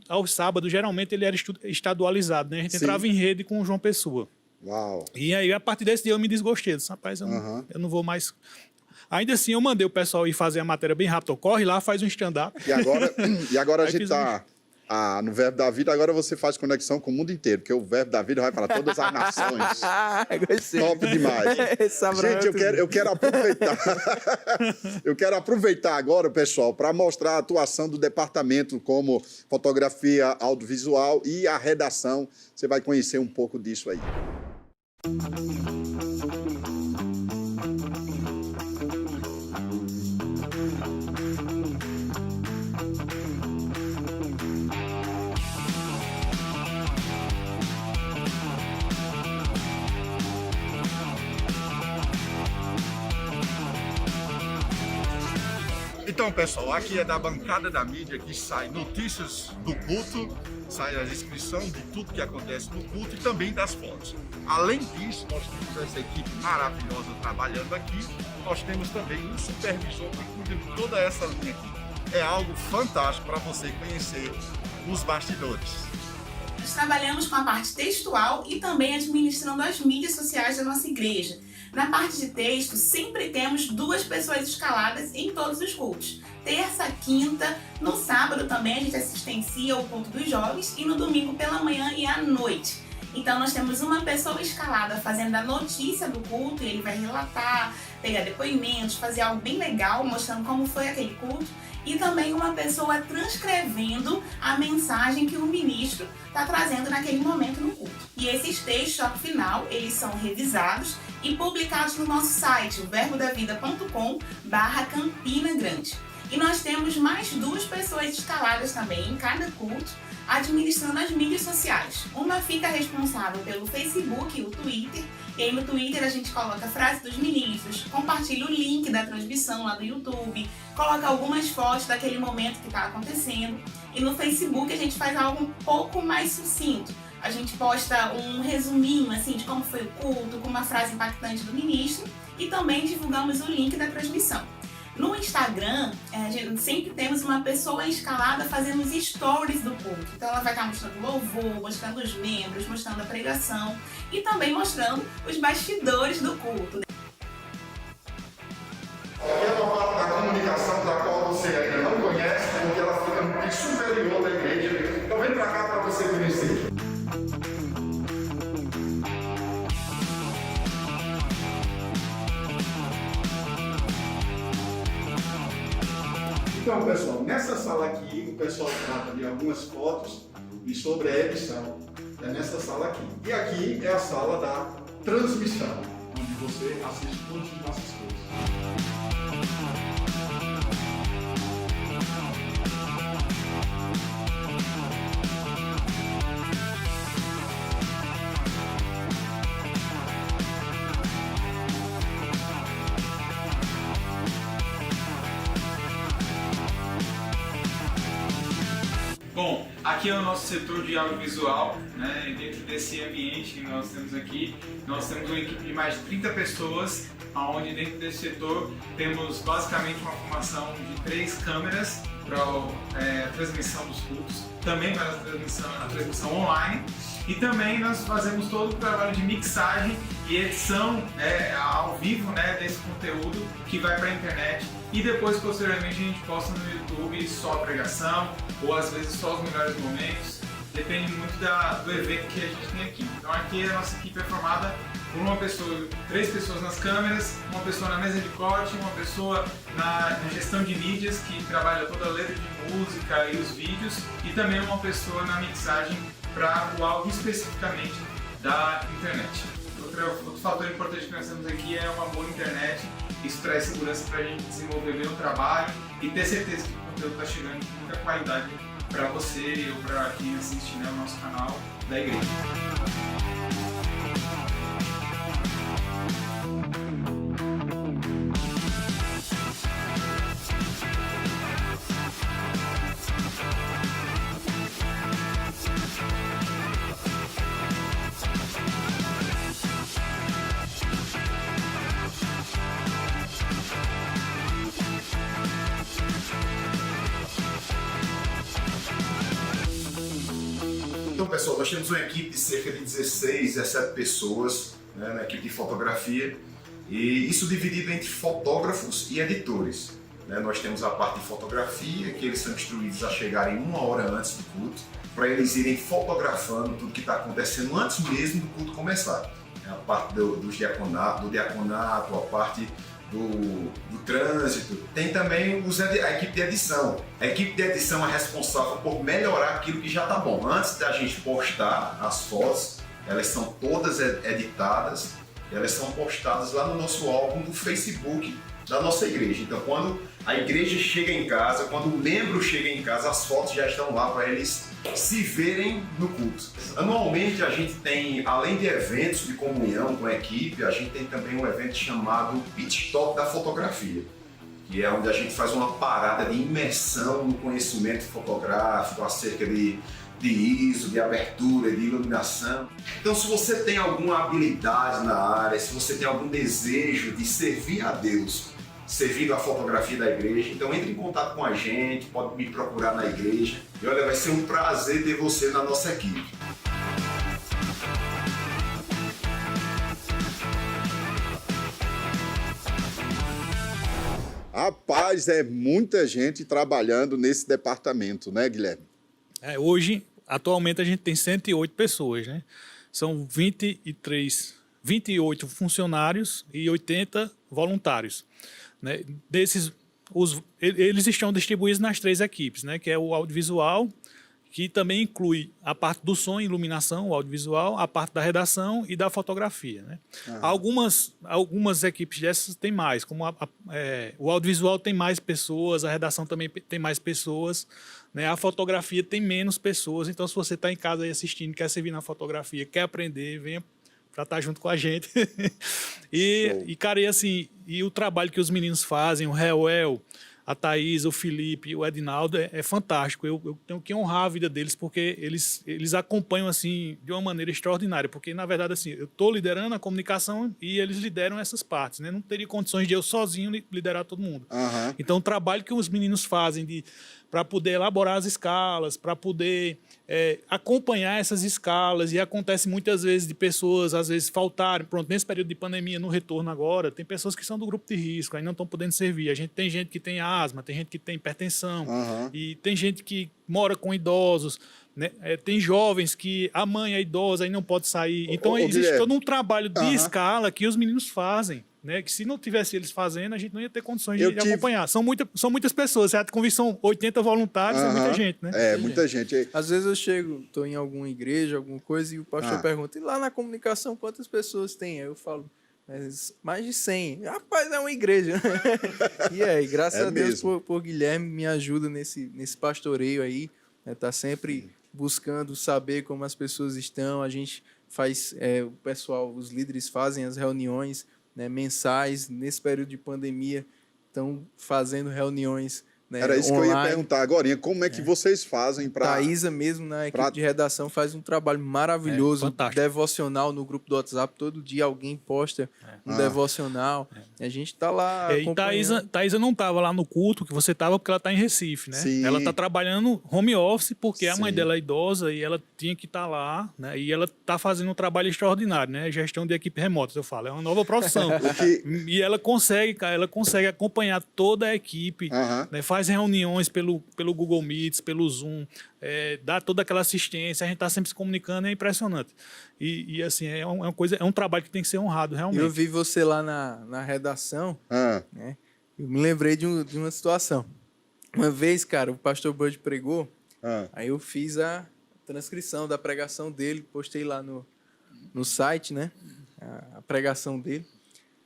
aos sábados, geralmente ele era estadualizado, né? A gente entrava em rede com o João Pessoa. Uau. E aí, a partir desse dia, eu me desgostei. Eu disse: rapaz, eu não vou mais... Ainda assim, eu mandei o pessoal ir fazer a matéria bem rápido. Corre lá, faz um stand-up. E agora a gente está no Verbo da Vida, agora você faz conexão com o mundo inteiro, porque o Verbo da Vida vai para todas as nações. Top demais. Gente, eu quero aproveitar. Eu quero aproveitar agora, pessoal, para mostrar a atuação do departamento como fotografia audiovisual e a redação. Você vai conhecer um pouco disso aí. Então, pessoal, aqui é da bancada da mídia que sai notícias do culto, sai a descrição de tudo que acontece no culto e também das fotos. Além disso, nós temos essa equipe maravilhosa trabalhando aqui. Nós temos também um supervisor que cuida de toda essa linha aqui. É algo fantástico para você conhecer os bastidores. Nós trabalhamos com a parte textual e também administrando as mídias sociais da nossa igreja. Na parte de texto, sempre temos 2 pessoas escaladas em todos os cultos. Terça, quinta, no sábado também a gente assistencia o culto dos jovens e no domingo pela manhã e à noite. Então nós temos uma pessoa escalada fazendo a notícia do culto e ele vai relatar, pegar depoimentos, fazer algo bem legal, mostrando como foi aquele culto. E também uma pessoa transcrevendo a mensagem que o ministro está trazendo naquele momento no culto. E esses textos, ao final, eles são revisados e publicados no nosso site, verbodavida.com/Campina Grande. E nós temos mais 2 pessoas escaladas também em cada culto, administrando as mídias sociais. Uma fica responsável pelo Facebook e o Twitter, e aí no Twitter a gente coloca a frase dos ministros, compartilha o link da transmissão lá do YouTube, coloca algumas fotos daquele momento que está acontecendo, e no Facebook a gente faz algo um pouco mais sucinto. A gente posta um resuminho assim, de como foi o culto, com uma frase impactante do ministro, e também divulgamos o link da transmissão. No Instagram, a gente sempre temos uma pessoa escalada fazendo os stories do culto. Então ela vai estar mostrando louvor, mostrando os membros, mostrando a pregação e também mostrando os bastidores do culto. Aqui é uma parte da comunicação da qual você ainda não conhece, porque ela fica no piso superior da igreja. Então vem para cá para você conhecer. Então, pessoal, nessa sala aqui, o pessoal trata de algumas fotos e sobre a edição. É nessa sala aqui. E aqui é a sala da transmissão, onde você assiste todas as nossas coisas. Bom, aqui é o nosso setor de audiovisual, né? E dentro desse ambiente que nós temos aqui, nós temos uma equipe de mais de 30 pessoas, onde dentro desse setor temos basicamente uma formação de 3 câmeras para a transmissão dos cultos, também para a transmissão online, e também nós fazemos todo o trabalho de mixagem e edição ao vivo, né, desse conteúdo que vai para a internet, e depois posteriormente a gente posta no YouTube só a pregação ou às vezes só os melhores momentos, depende muito do evento que a gente tem aqui. Então aqui a nossa equipe é formada por uma pessoa, 3 pessoas nas câmeras, uma pessoa na mesa de corte, uma pessoa na gestão de mídias, que trabalha toda a letra de música e os vídeos, e também uma pessoa na mixagem para o áudio especificamente da internet. Outro fator importante que nós temos aqui é uma boa internet. Isso traz segurança para a gente desenvolver bem o trabalho e ter certeza que o conteúdo está chegando com muita qualidade para você ou para quem assiste, né, o nosso canal da igreja. Então, pessoal, nós temos uma equipe de cerca de 16, 17 pessoas, né, na equipe de fotografia, e isso dividido entre fotógrafos e editores. Né? Nós temos a parte de fotografia, que eles são instruídos a chegarem 1 hora antes do culto, para eles irem fotografando tudo que está acontecendo antes mesmo do culto começar. A parte do diaconato, a parte do trânsito. Tem também a equipe de edição. A equipe de edição é responsável por melhorar aquilo que já está bom. Antes da gente postar as fotos, elas são todas editadas, elas são postadas lá no nosso álbum do Facebook da nossa igreja. Então, quando a igreja chega em casa, quando o membro chega em casa, as fotos já estão lá para eles se verem no culto. Anualmente a gente tem, além de eventos de comunhão com a equipe, a gente tem também um evento chamado Pit Stop da Fotografia, que é onde a gente faz uma parada de imersão no conhecimento fotográfico acerca de ISO, de abertura, de iluminação. Então, se você tem alguma habilidade na área, se você tem algum desejo de servir a Deus, servindo a fotografia da igreja, então entre em contato com a gente, pode me procurar na igreja. E olha, vai ser um prazer ter você na nossa equipe. Rapaz, é muita gente trabalhando nesse departamento, né, Guilherme? Hoje, atualmente, a gente tem 108 pessoas, né? São 28 funcionários e 80 voluntários. Né? Eles estão distribuídos nas 3 equipes, né? Que é o audiovisual, que também inclui a parte do som e iluminação, o audiovisual, a parte da redação e da fotografia. Né? Algumas equipes dessas têm mais, como o audiovisual tem mais pessoas, a redação também tem mais pessoas, né? A fotografia tem menos pessoas, então se você está em casa aí assistindo, quer servir na fotografia, quer aprender, venha para estar junto com a gente. Cara, e assim, e o trabalho que os meninos fazem, o Reuel, a Thaís, o Felipe, o Edinaldo, é fantástico. Eu tenho que honrar a vida deles, porque eles acompanham assim de uma maneira extraordinária. Porque, na verdade, assim, eu estou liderando a comunicação e eles lideram essas partes, né? Não teria condições de eu sozinho liderar todo mundo. Então, o trabalho que os meninos fazem para poder elaborar as escalas, para poder acompanhar essas escalas, e acontece muitas vezes de pessoas, às vezes, faltarem. Pronto, nesse período de pandemia, no retorno agora, tem pessoas que são do grupo de risco, aí não estão podendo servir. Tem gente que tem asma, tem gente que tem hipertensão, e tem gente que mora com idosos, né? Tem jovens que a mãe é idosa e não pode sair. Então, existe todo um trabalho de escala que os meninos fazem, né? Que se não tivesse eles fazendo, a gente não ia ter condições de acompanhar. São muitas pessoas. Você acha que são 80 voluntários, é muita gente, né? Muita gente. Às vezes eu chego, estou em alguma igreja, alguma coisa, e o pastor pergunta, e lá na comunicação quantas pessoas tem? Aí eu falo, mais de 100. Rapaz, é uma igreja. E graças a Deus por Guilherme me ajuda nesse pastoreio aí, né? Tá sempre buscando saber como as pessoas estão. A gente faz, o pessoal, os líderes fazem as reuniões, né, mensais. Nesse período de pandemia, estão fazendo reuniões, né, Era isso online. que eu ia perguntar agora. Como é que vocês fazem para... Thaísa mesmo, na equipe de redação, faz um trabalho maravilhoso, devocional no grupo do WhatsApp. Todo dia alguém posta um devocional. A gente está lá acompanhando. E Thaísa não estava lá no culto que você estava, porque ela está em Recife, né? Sim. Ela está trabalhando home office, porque a mãe dela é idosa e ela tinha que estar lá, né? E ela está fazendo um trabalho extraordinário, né? Gestão de equipe remota, eu falo. É uma nova profissão. E ela consegue acompanhar toda a equipe, né? Faz reuniões pelo Google Meets, pelo Zoom, dá toda aquela assistência, a gente está sempre se comunicando, é impressionante. E assim, é um trabalho que tem que ser honrado, realmente. Eu vi você lá na redação, né? Eu me lembrei de uma situação. Uma vez, cara, o pastor Bud pregou, aí eu fiz a transcrição da pregação dele, postei lá no site, né? A pregação dele.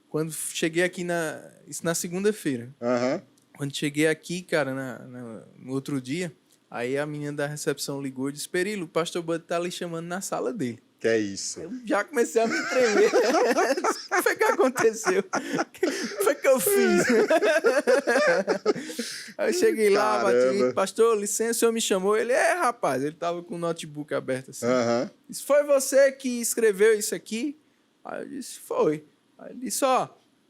Quando cheguei aqui isso na segunda-feira. Quando cheguei aqui, cara, no outro dia, aí a menina da recepção ligou e disse, Perilo, o pastor Bud tá ali chamando na sala dele. Que é isso? Eu já comecei a me tremer. O que foi que aconteceu? O que foi que eu fiz? Aí eu cheguei lá, bati, pastor, licença, o senhor me chamou. Ele, rapaz, ele tava com o notebook aberto assim. Disse, foi você que escreveu isso aqui? Aí eu disse, foi. Aí ele disse,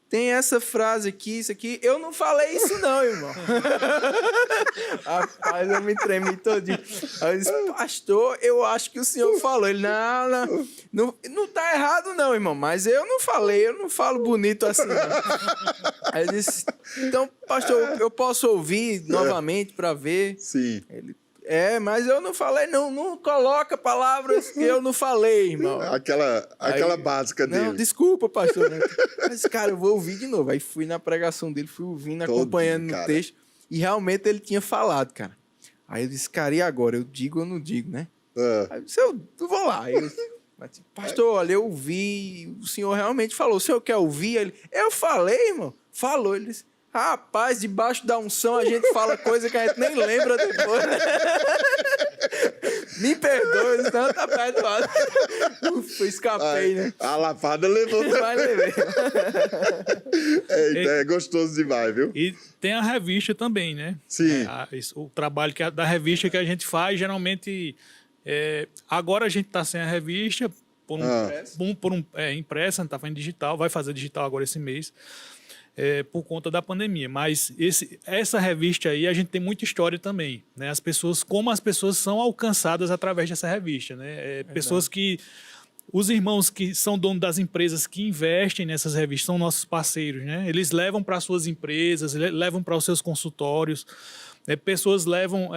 tem essa frase aqui, isso aqui. Eu não falei isso não, irmão. Rapaz, eu me tremi todinho. Aí eu disse, pastor, eu acho que o senhor falou. Ele, não tá errado não, irmão. Mas eu não falei, eu não falo bonito assim não. Aí eu disse, então, pastor, eu posso ouvir novamente para ver? Sim. Ele, mas eu não falei, não coloca palavras que eu não falei, irmão. Aquela básica dele. Não, desculpa, pastor. Mas, cara, eu vou ouvir de novo. Aí fui na pregação dele, fui ouvindo, acompanhando no texto. E realmente ele tinha falado, cara. Aí eu disse, cara, e agora? Eu digo ou não digo, né? Aí eu disse, eu vou lá. Aí eu disse, pastor, olha, eu ouvi, o senhor realmente falou. O senhor quer ouvir? Ele, eu falei, irmão. Falou. Ele disse, rapaz, debaixo da unção a gente fala coisa que a gente nem lembra depois. Me perdoe, senão tá perdoado. Escapei, né? A lapada levou também. Vai levar. É gostoso demais, viu? E tem a revista também, né? Sim. O trabalho da revista que a gente faz, geralmente... agora a gente está sem a revista, impressa, não está fazendo digital, vai fazer digital agora esse mês. Por conta da pandemia, mas essa revista aí a gente tem muita história também, né? Como as pessoas são alcançadas através dessa revista, né? Pessoas os irmãos que são donos das empresas que investem nessas revistas são nossos parceiros, né? Eles levam para suas empresas, levam para os seus consultórios. Pessoas levam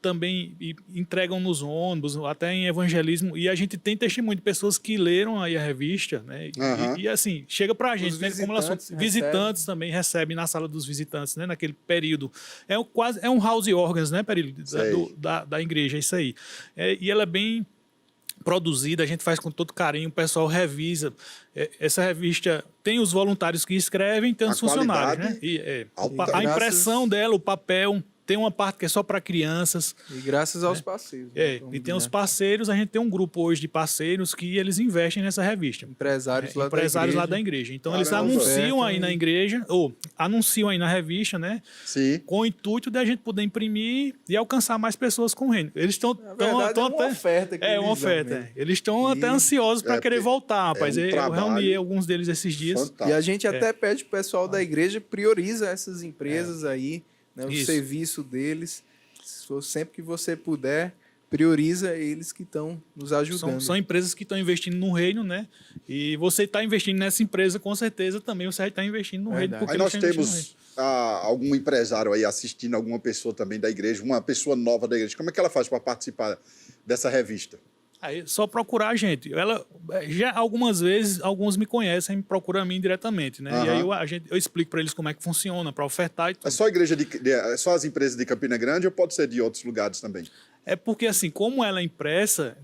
também e entregam nos ônibus, até em evangelismo, e a gente tem testemunho de pessoas que leram aí a revista, né? E assim, chega pra gente, né? Como visitantes também recebem na sala dos visitantes, né? Naquele período. É um house organs, né, período da igreja, isso aí. E ela é bem produzida, a gente faz com todo carinho, o pessoal revisa. Essa revista tem os voluntários que escrevem, tem os funcionários, né? A impressão dela, o papel, tem uma parte que é só para crianças. E graças aos parceiros. Né? E tem os parceiros, a gente tem um grupo hoje de parceiros que eles investem nessa revista. Empresários lá da igreja. Então, Caramba, eles anunciam aí na igreja, ou anunciam aí na revista, né? Sim. Com o intuito de a gente poder imprimir e alcançar mais pessoas com o reino. Eles estão uma oferta. uma oferta. Eles estão até ansiosos para querer voltar, rapaz. Eu reuni alguns deles esses dias. Fantástico. E a gente até pede pro pessoal da igreja prioriza essas empresas aí, né, o serviço deles. Sempre que você puder, prioriza eles que estão nos ajudando. São empresas que estão investindo no reino, né? E você está investindo nessa empresa, com certeza também você está investindo no reino. Porque aí nós temos algum empresário aí assistindo, alguma pessoa também da igreja, uma pessoa nova da igreja. Como é que ela faz para participar dessa revista? Aí só procurar a gente. Ela já algumas vezes alguns me conhecem, me procuram a mim diretamente, né? E aí eu explico para eles como é que funciona para ofertar e tudo. É só a igreja é só as empresas de Campina Grande ou pode ser de outros lugares também? É porque assim, como ela é impressa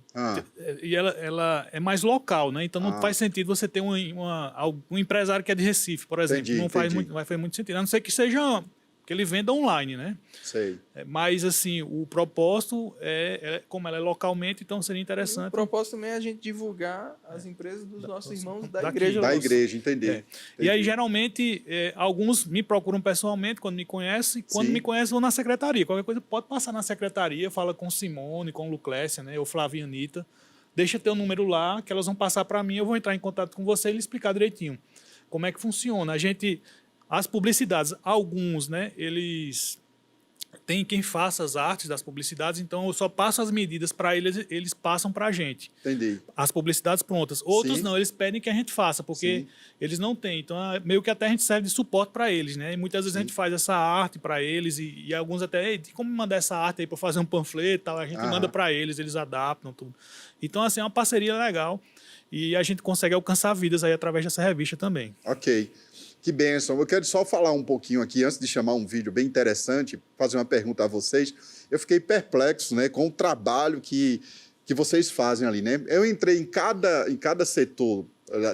e ela é mais local, né? Então não faz sentido você ter um empresário que é de Recife, por exemplo. Não vai fazer muito sentido, a não ser que seja que ele venda online, né? Sei. Mas, assim, o propósito como ela é localmente, então seria interessante. O propósito também é a gente divulgar as empresas dos nossos irmãos da igreja. Da igreja, entendi. E aí, geralmente, alguns me procuram pessoalmente quando me conhecem. Quando me conhecem, vão na secretaria. Qualquer coisa pode passar na secretaria, fala com Simone, com Luclécia, né? Ou Flávia e Anitta. Deixa teu número lá, que elas vão passar para mim, eu vou entrar em contato com você e lhe explicar direitinho como é que funciona. As publicidades, alguns, né, eles têm quem faça as artes das publicidades, então eu só passo as medidas para eles, eles passam para a gente. Entendi. As publicidades prontas. Outros não, eles pedem que a gente faça, porque eles não têm. Então, meio que até a gente serve de suporte para eles, né? E muitas vezes a gente faz essa arte para eles e alguns até, como me mandar essa arte aí para fazer um panfleto e tal, a gente manda para eles adaptam tudo. Então, assim, é uma parceria legal e a gente consegue alcançar vidas aí através dessa revista também. Ok. Que bênção. Eu quero só falar um pouquinho aqui, antes de chamar um vídeo bem interessante, fazer uma pergunta a vocês. Eu fiquei perplexo, né, com o trabalho que vocês fazem ali, né? Eu entrei em cada setor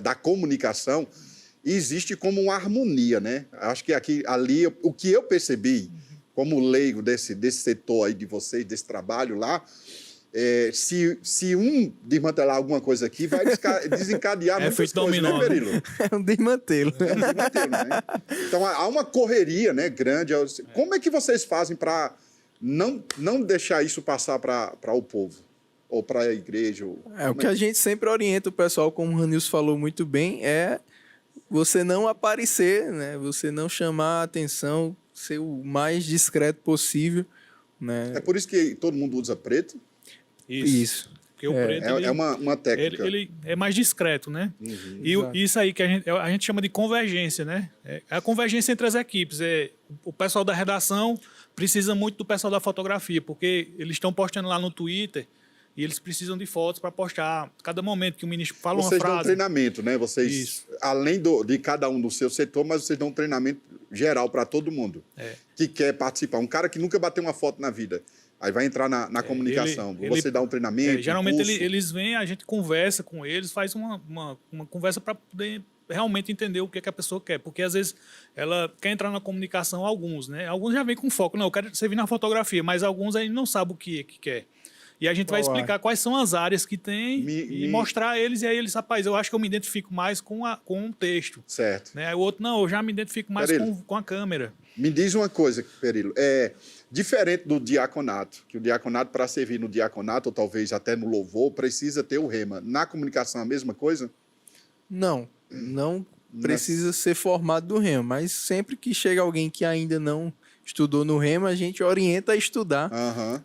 da comunicação e existe como uma harmonia, né? Acho que ali, o que eu percebi como leigo desse setor aí de vocês, desse trabalho lá, se um desmantelar alguma coisa aqui, vai desencadear muitas coisas, né, Perilo? É um desmantelo. Né? Então, há uma correria, né, grande. Como é que vocês fazem para não deixar isso passar para o povo? Ou para a igreja? O que a gente sempre orienta o pessoal, como o Ranilson falou muito bem, é você não aparecer, né? Você não chamar a atenção, ser o mais discreto possível. Né? É por isso que todo mundo usa preto? Isso. Porque o preto, uma técnica. Ele é mais discreto, né? E isso aí que a gente chama de convergência, né? É a convergência entre as equipes. O pessoal da redação precisa muito do pessoal da fotografia, porque eles estão postando lá no Twitter e eles precisam de fotos para postar. Cada momento que o ministro fala uma frase... Vocês dão treinamento, né? Vocês, além de cada um do seu setor, mas vocês dão treinamento geral para todo mundo que quer participar. Um cara que nunca bateu uma foto na vida. Aí vai entrar na comunicação. Você dá um treinamento, geralmente eles vêm, a gente conversa com eles, faz uma conversa para poder realmente entender o que a pessoa quer. Porque, às vezes, ela quer entrar na comunicação, alguns, né? Alguns já vêm com foco. Não, eu quero servir na fotografia, mas alguns aí não sabem o que quer. E a gente vai explicar quais são as áreas que tem e mostrar a eles. E aí eles, rapaz, eu acho que eu me identifico mais com um texto. Certo. Né? Aí o outro, não, eu já me identifico mais com a câmera. Me diz uma coisa, Perilo. Diferente do diaconato, que o diaconato, para servir no diaconato, ou talvez até no louvor, precisa ter o rema. Na comunicação, a mesma coisa? Não precisa ser formado do rema, mas sempre que chega alguém que ainda não estudou no rema, a gente orienta a estudar,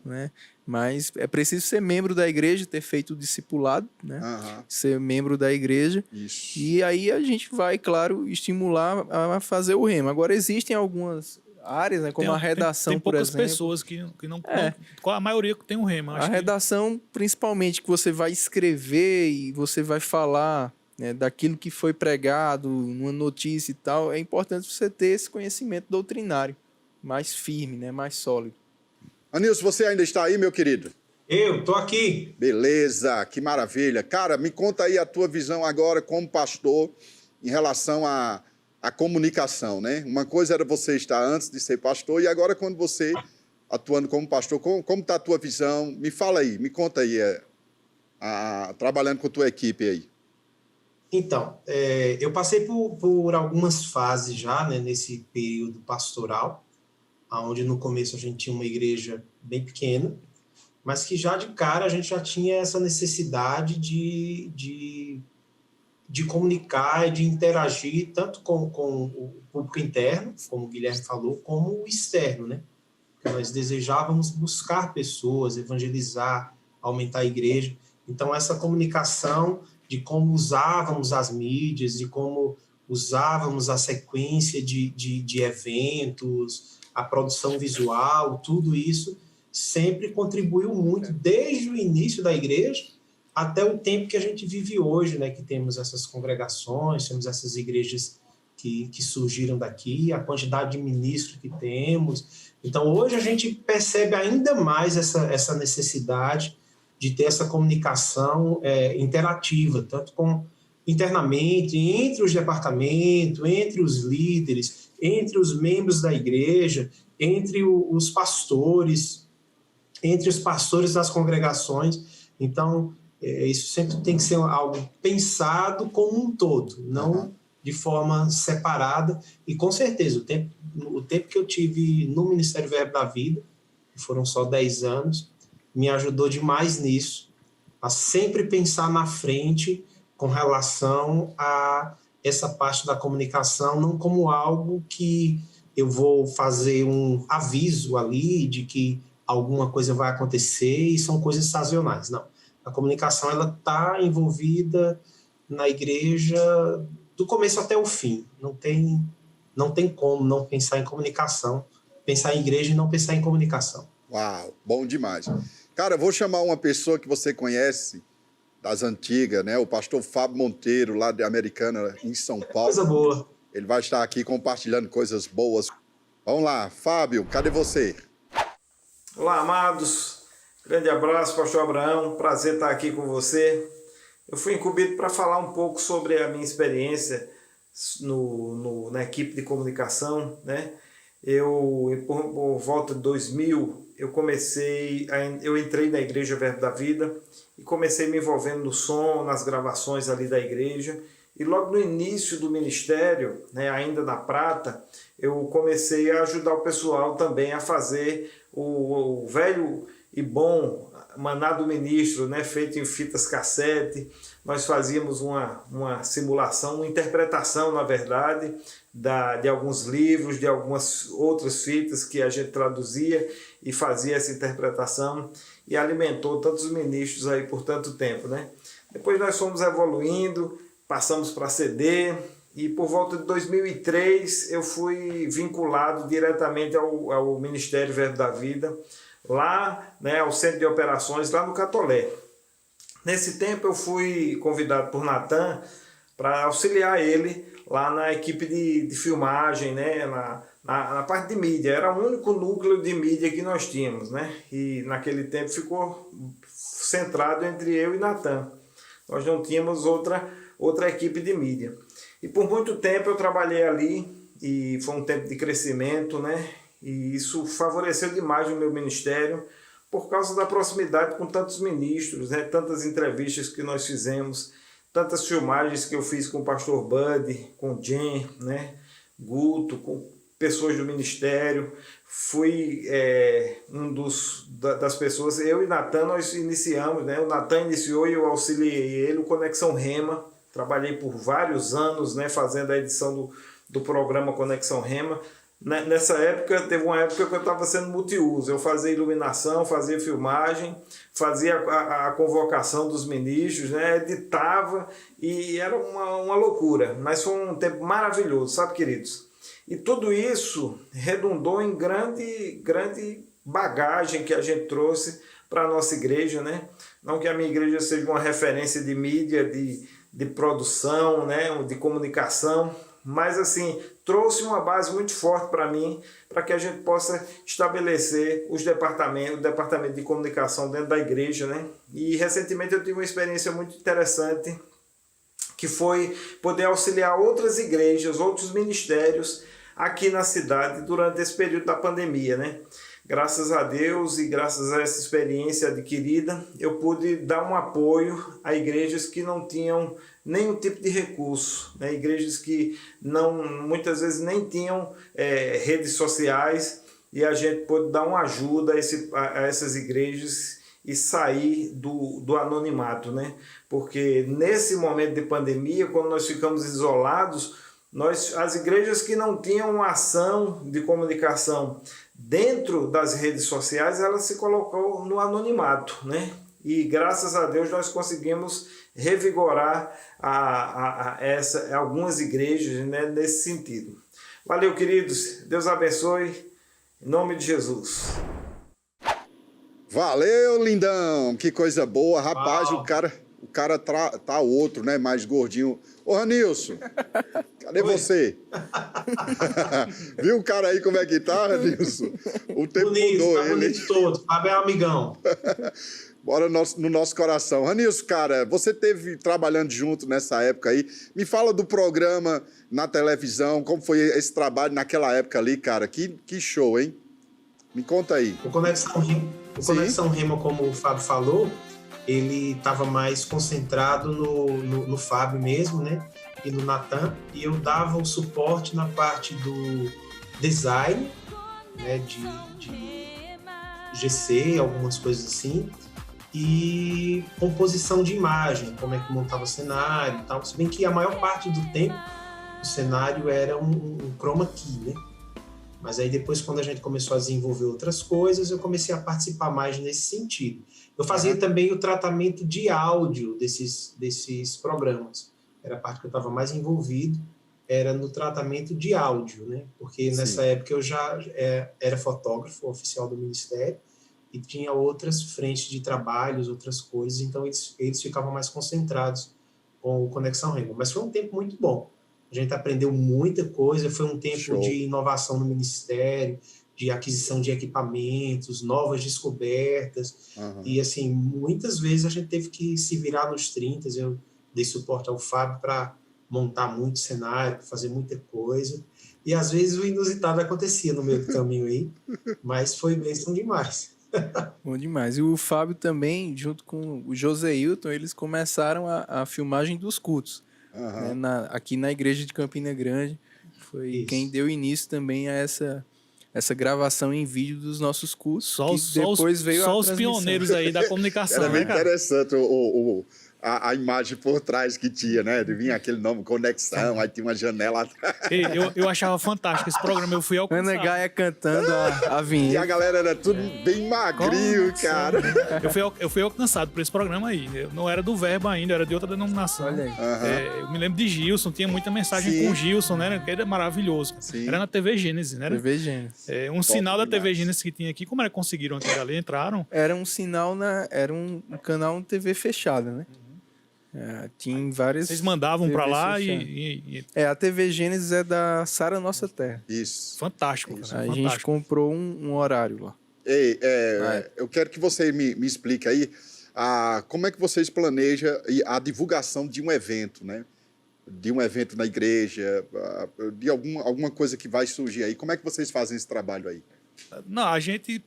né? Mas é preciso ser membro da igreja, ter feito o discipulado, né? Ser membro da igreja. Isso. E aí a gente vai, claro, estimular a fazer o rema. Agora, existem algumas áreas, né, como a redação, por exemplo. Tem poucas pessoas que não... A maioria que tem um rema. A redação, principalmente, que você vai escrever e você vai falar, né, daquilo que foi pregado, numa notícia e tal, é importante você ter esse conhecimento doutrinário mais firme, né, mais sólido. Anilson, você ainda está aí, meu querido? Eu estou aqui. Beleza, que maravilha. Cara, me conta aí a tua visão agora como pastor em relação à comunicação, né? Uma coisa era você estar antes de ser pastor e agora quando você atuando como pastor, como está a tua visão? Me fala aí, me conta aí, trabalhando com a tua equipe aí. Então, eu passei por algumas fases já, né, nesse período pastoral, onde no começo a gente tinha uma igreja bem pequena, mas que já de cara a gente já tinha essa necessidade de comunicar e de interagir tanto com o público interno, como o Guilherme falou, como o externo, né? Porque nós desejávamos buscar pessoas, evangelizar, aumentar a igreja. Então, essa comunicação de como usávamos as mídias, de como usávamos a sequência de eventos, a produção visual, tudo isso sempre contribuiu muito, desde o início da igreja até o tempo que a gente vive hoje, né? Que temos essas congregações, temos essas igrejas que surgiram daqui, a quantidade de ministros que temos. Então, hoje a gente percebe ainda mais essa necessidade de ter essa comunicação interativa, tanto internamente, entre os departamentos, entre os líderes, entre os membros da igreja, entre os pastores, entre os pastores das congregações. Então, isso sempre tem que ser algo pensado como um todo, não de forma separada. E, com certeza, o tempo que eu tive no Ministério Verbo da Vida, que foram só 10 anos, me ajudou demais nisso, a sempre pensar na frente com relação a essa parte da comunicação, não como algo que eu vou fazer um aviso ali de que alguma coisa vai acontecer e são coisas sazonais. Não. A comunicação ela está envolvida na igreja do começo até o fim. Não tem como não pensar em comunicação, pensar em igreja e não pensar em comunicação. Uau, bom demais. Cara, eu vou chamar uma pessoa que você conhece, das antigas, né? O pastor Fábio Monteiro, lá de Americana, em São Paulo. Coisa boa. Ele vai estar aqui compartilhando coisas boas. Vamos lá, Fábio, cadê você? Olá, amados. Grande abraço, pastor Abraão. Prazer estar aqui com você. Eu fui incumbido para falar um pouco sobre a minha experiência na equipe de comunicação, né? Por volta de 2000, eu entrei na Igreja Verbo da Vida e comecei me envolvendo no som, nas gravações ali da igreja. E logo no início do ministério, né, ainda na Prata, eu comecei a ajudar o pessoal também a fazer o velho e bom Maná do Ministro, né, feito em fitas cassete. Nós fazíamos uma simulação, uma interpretação, na verdade, de alguns livros, de algumas outras fitas que a gente traduzia e fazia essa interpretação e alimentou tantos ministros aí por tanto tempo, né? Depois nós fomos evoluindo, passamos para CD e por volta de 2003 eu fui vinculado diretamente ao Ministério Verbo da Vida, lá, né, ao Centro de Operações, lá no Catolé. Nesse tempo eu fui convidado por Natan para auxiliar ele lá na equipe de filmagem, né, na parte de mídia. Era o único núcleo de mídia que nós tínhamos, né? E naquele tempo ficou centrado entre eu e Natan. Nós não tínhamos outra equipe de mídia. E por muito tempo eu trabalhei ali e foi um tempo de crescimento, né? E isso favoreceu demais o meu ministério por causa da proximidade com tantos ministros, né? Tantas entrevistas que nós fizemos, tantas filmagens que eu fiz com o pastor Bud, com o Jen, né? Guto, com pessoas do ministério. Fui das pessoas, eu e Natan, nós iniciamos, né? O Natan iniciou e eu auxiliei ele, o Conexão Rema. Trabalhei por vários anos, né, fazendo a edição do programa Conexão Rema. Nessa época, teve uma época que eu estava sendo multiuso. Eu fazia iluminação, fazia filmagem, fazia a convocação dos ministros, né, editava, e era uma loucura. Mas foi um tempo maravilhoso, sabe, queridos? E tudo isso redundou em grande bagagem que a gente trouxe para a nossa igreja, né? Não que a minha igreja seja uma referência de mídia, de produção, né, de comunicação, mas assim, trouxe uma base muito forte para mim, para que a gente possa estabelecer o departamento de comunicação dentro da igreja, né? E recentemente eu tive uma experiência muito interessante, que foi poder auxiliar outras igrejas, outros ministérios aqui na cidade durante esse período da pandemia, né? graças a Deus e graças a essa experiência adquirida, eu pude dar um apoio a igrejas que não tinham nenhum tipo de recurso, né? Igrejas que muitas vezes nem tinham redes sociais, e a gente pôde dar uma ajuda a essas igrejas e sair do anonimato, né? Porque nesse momento de pandemia, quando nós ficamos isolados, as igrejas que não tinham uma ação de comunicação dentro das redes sociais, ela se colocou no anonimato, né? E graças a Deus nós conseguimos revigorar algumas igrejas, né, nesse sentido. Valeu, queridos. Deus abençoe. Em nome de Jesus. Valeu, lindão. Que coisa boa. Rapaz, Uau. o cara tá outro, né? Mais gordinho. Ô, Ranilson, cadê você? Viu o cara aí como é que tá, Ranilson? O tempo Bonito, mudou tá ele. bonito todo. Fábio é amigão. Bora no nosso coração. Ranilson, cara, você teve trabalhando junto nessa época aí. Me fala do programa na televisão, como foi esse trabalho naquela época ali, cara. Que show, hein? Me conta aí. O Conexão Rema, como o Fábio falou, ele estava mais concentrado no Fábio mesmo, né? E no Natan. E eu dava o suporte na parte do design, né? De GC, algumas coisas assim. E composição de imagem, como é que montava cenário e tal. Se bem que a maior parte do tempo o cenário era um chroma key, né? Mas aí depois, quando a gente começou a desenvolver outras coisas, eu comecei a participar mais nesse sentido. Eu fazia também o tratamento de áudio desses programas. Era a parte que eu estava mais envolvido, era no tratamento de áudio, né? Porque nessa época eu já era fotógrafo oficial do Ministério, e tinha outras frentes de trabalhos, outras coisas, então eles ficavam mais concentrados com o Conexão Rema. Mas foi um tempo muito bom. A gente aprendeu muita coisa, foi um tempo de inovação no Ministério, de aquisição de equipamentos, novas descobertas, e assim, muitas vezes a gente teve que se virar nos 30, eu dei suporte ao Fábio para montar muito cenário, fazer muita coisa, e às vezes o inusitado acontecia no meio do caminho aí, mas foi bênção demais. Bom demais. E o Fábio também, junto com o Joseilton, eles começaram a filmagem dos cultos. Né, aqui na igreja de Campina Grande. Foi quem deu início também a essa gravação em vídeo dos nossos cultos. Só os pioneiros aí da comunicação. Era bem né, cara? interessante a imagem por trás que tinha, né? Vinha aquele nome, Conexão, aí tinha uma janela atrás. Eu achava fantástico esse programa, eu fui alcançado. Ana Gaia cantando a vinheta. E a galera era tudo bem magrinho, cara. Eu fui alcançado por esse programa aí. Eu não era do Verbo ainda, eu era de outra denominação. Olha aí. Eu me lembro de Gilson, tinha muita mensagem com o Gilson, né? Que era maravilhoso. Sim. Era na TV Gênesis, né? TV Gênesis. Um sinal da TV Gênesis que tinha aqui. Como era que conseguiram aquilo ali? Entraram? Era um sinal, era um canal de TV fechada, né? Tinha várias. Vocês mandavam para lá a TV Gênesis é da Sara Nossa Terra. Isso. Fantástico. Isso. A gente comprou um horário lá. Ei, eu quero que você me explique aí como é que vocês planejam a divulgação de um evento, né? De um evento na igreja, de alguma coisa que vai surgir aí. Como é que vocês fazem esse trabalho aí? Não, a gente,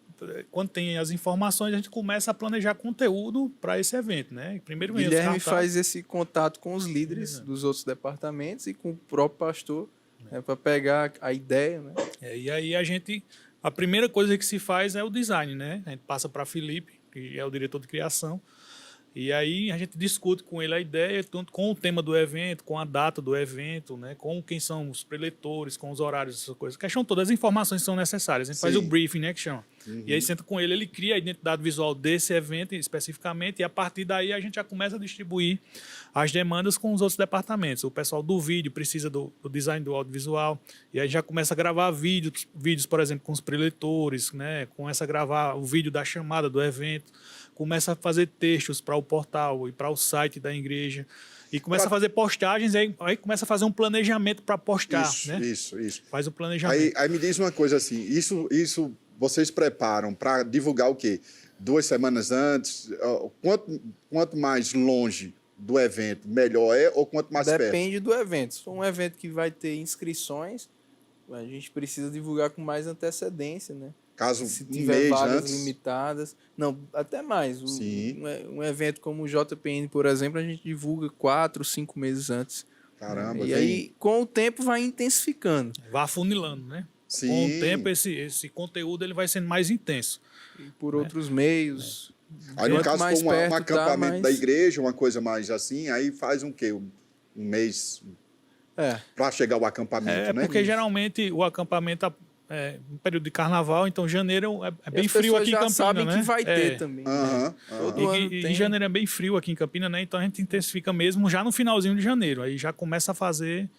quando tem as informações, a gente começa a planejar conteúdo para esse evento, né? Primeiro Guilherme faz esse contato com os líderes dos outros departamentos e com o próprio pastor, né, para pegar a ideia, né? E aí a primeira coisa que se faz é o design, né? A gente passa para Felipe, que é o diretor de criação, e aí a gente discute com ele a ideia, tanto com o tema do evento, com a data do evento, né, com quem são os preletores, com os horários, essas coisas. Que são todas as informações que são necessárias. A gente faz o briefing, né, que chama. E aí senta com ele, ele cria a identidade visual desse evento especificamente, e a partir daí a gente já começa a distribuir as demandas com os outros departamentos. O pessoal do vídeo precisa do design do audiovisual, e aí já começa a gravar vídeos, por exemplo, com os preletores, né, começa a gravar o vídeo da chamada do evento, começa a fazer textos para o portal e para o site da igreja, e começa a fazer postagens, aí começa a fazer um planejamento para postar. Isso. Faz o planejamento. Aí me diz uma coisa assim, isso vocês preparam para divulgar o quê? 2 semanas antes? Quanto mais longe do evento, melhor é, ou quanto mais perto? Depende do evento. Se for um evento que vai ter inscrições, a gente precisa divulgar com mais antecedência, né? Caso se um tiver mês vagas antes. limitadas. Não, até mais. Sim. Um evento como o JPN, por exemplo, a gente divulga 4, 5 meses antes. Caramba, E aí, com o tempo, vai intensificando. Vai afunilando, né? Sim. Com o tempo, esse conteúdo ele vai sendo mais intenso. E por outros meios. Aí, no Quanto caso, mais for um perto acampamento tá, da igreja, uma coisa mais assim, aí faz um quê? Um mês para chegar ao acampamento, né? Porque geralmente o acampamento é um período de carnaval, então janeiro é bem frio aqui em Campinas, sabem né? que vai ter também. Todo ano E tem. janeiro é bem frio aqui em Campinas, né? Então a gente intensifica mesmo já no finalzinho de janeiro. Aí já começa a fazer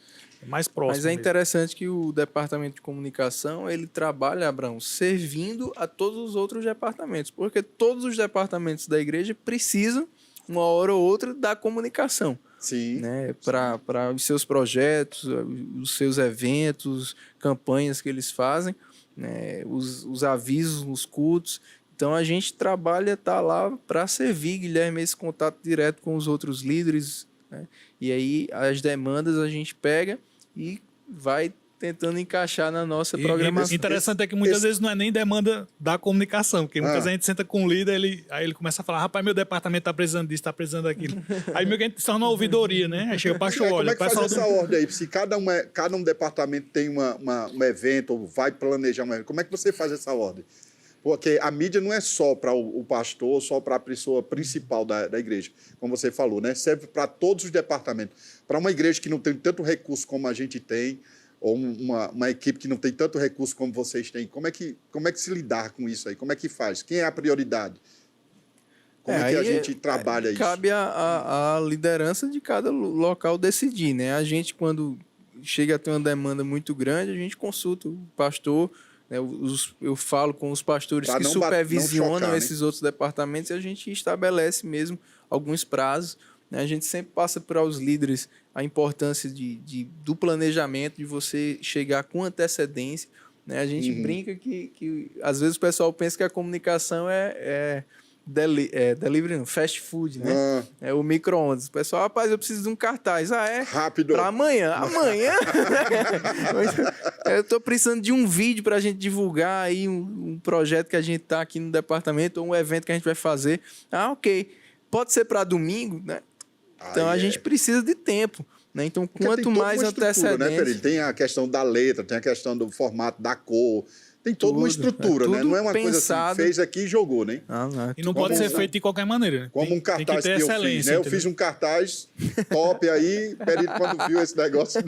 mais próximo. Mas é mesmo. interessante que o departamento de comunicação, ele trabalha, Abraão, servindo a todos os outros departamentos, porque todos os departamentos da igreja precisam, uma hora ou outra, da comunicação. Sim. Né? Para os seus projetos, os seus eventos, campanhas que eles fazem, né? Os avisos nos cultos. Então a gente trabalha, tá lá para servir, Guilherme, esse contato direto com os outros líderes, né? E aí as demandas a gente pega e vai tentando encaixar na nossa programação. Interessante é que muitas vezes não é nem demanda da comunicação, porque muitas vezes a gente senta com o líder, aí ele começa a falar, rapaz, meu departamento tá precisando disso, tá precisando daquilo. Aí meio que a gente se torna uma ouvidoria, né? Aí chega o pastor, olha... Como é que faz essa ordem aí? Se cada um departamento tem um evento, ou vai planejar um evento, como é que você faz essa ordem? Porque a mídia não é só para o pastor, só para a pessoa principal da igreja, como você falou, né? Serve para todos os departamentos. Para uma igreja que não tem tanto recurso como a gente tem, ou uma equipe que não tem tanto recurso como vocês têm, como é que se lidar com isso aí? Como é que faz? Quem é a prioridade? Como é que a gente trabalha isso? Cabe a liderança de cada local decidir, né? A gente, quando chega a ter uma demanda muito grande, a gente consulta o pastor, né? Eu falo com os pastores Pra que não supervisionam chocar, né? esses outros departamentos e a gente estabelece mesmo alguns prazos. A gente sempre passa para os líderes a importância do planejamento, de você chegar com antecedência, né? A gente brinca que às vezes o pessoal pensa que a comunicação delivery, não, fast food, né? É o micro-ondas. O pessoal, rapaz, eu preciso de um cartaz. Rápido. Para amanhã. Amanhã? Eu estou precisando de um vídeo para a gente divulgar aí um projeto que a gente está aqui no departamento, ou um evento que a gente vai fazer. Ok. Pode ser para domingo, né? Então a gente precisa de tempo, né? Então quanto mais antecedência, né, tem a questão da letra, tem a questão do formato, da cor, tem toda uma estrutura, né? Não é uma coisa assim, fez aqui e jogou, né? E não pode ser feito de qualquer maneira, né? Como um cartaz que eu fiz, né? Eu fiz um cartaz top aí, Perilho, quando viu esse negócio,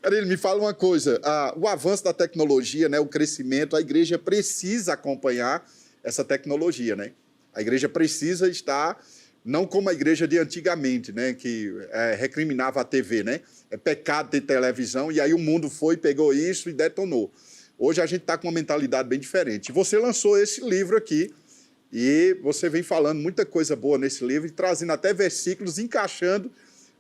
Perilho, me fala uma coisa, o avanço da tecnologia, né? O crescimento, a igreja precisa acompanhar essa tecnologia, né? A igreja precisa estar... Não como a igreja de antigamente, né, que recriminava a TV, né? É pecado ter televisão, e aí o mundo pegou isso e detonou. Hoje a gente está com uma mentalidade bem diferente. Você lançou esse livro aqui, e você vem falando muita coisa boa nesse livro, e trazendo até versículos, encaixando,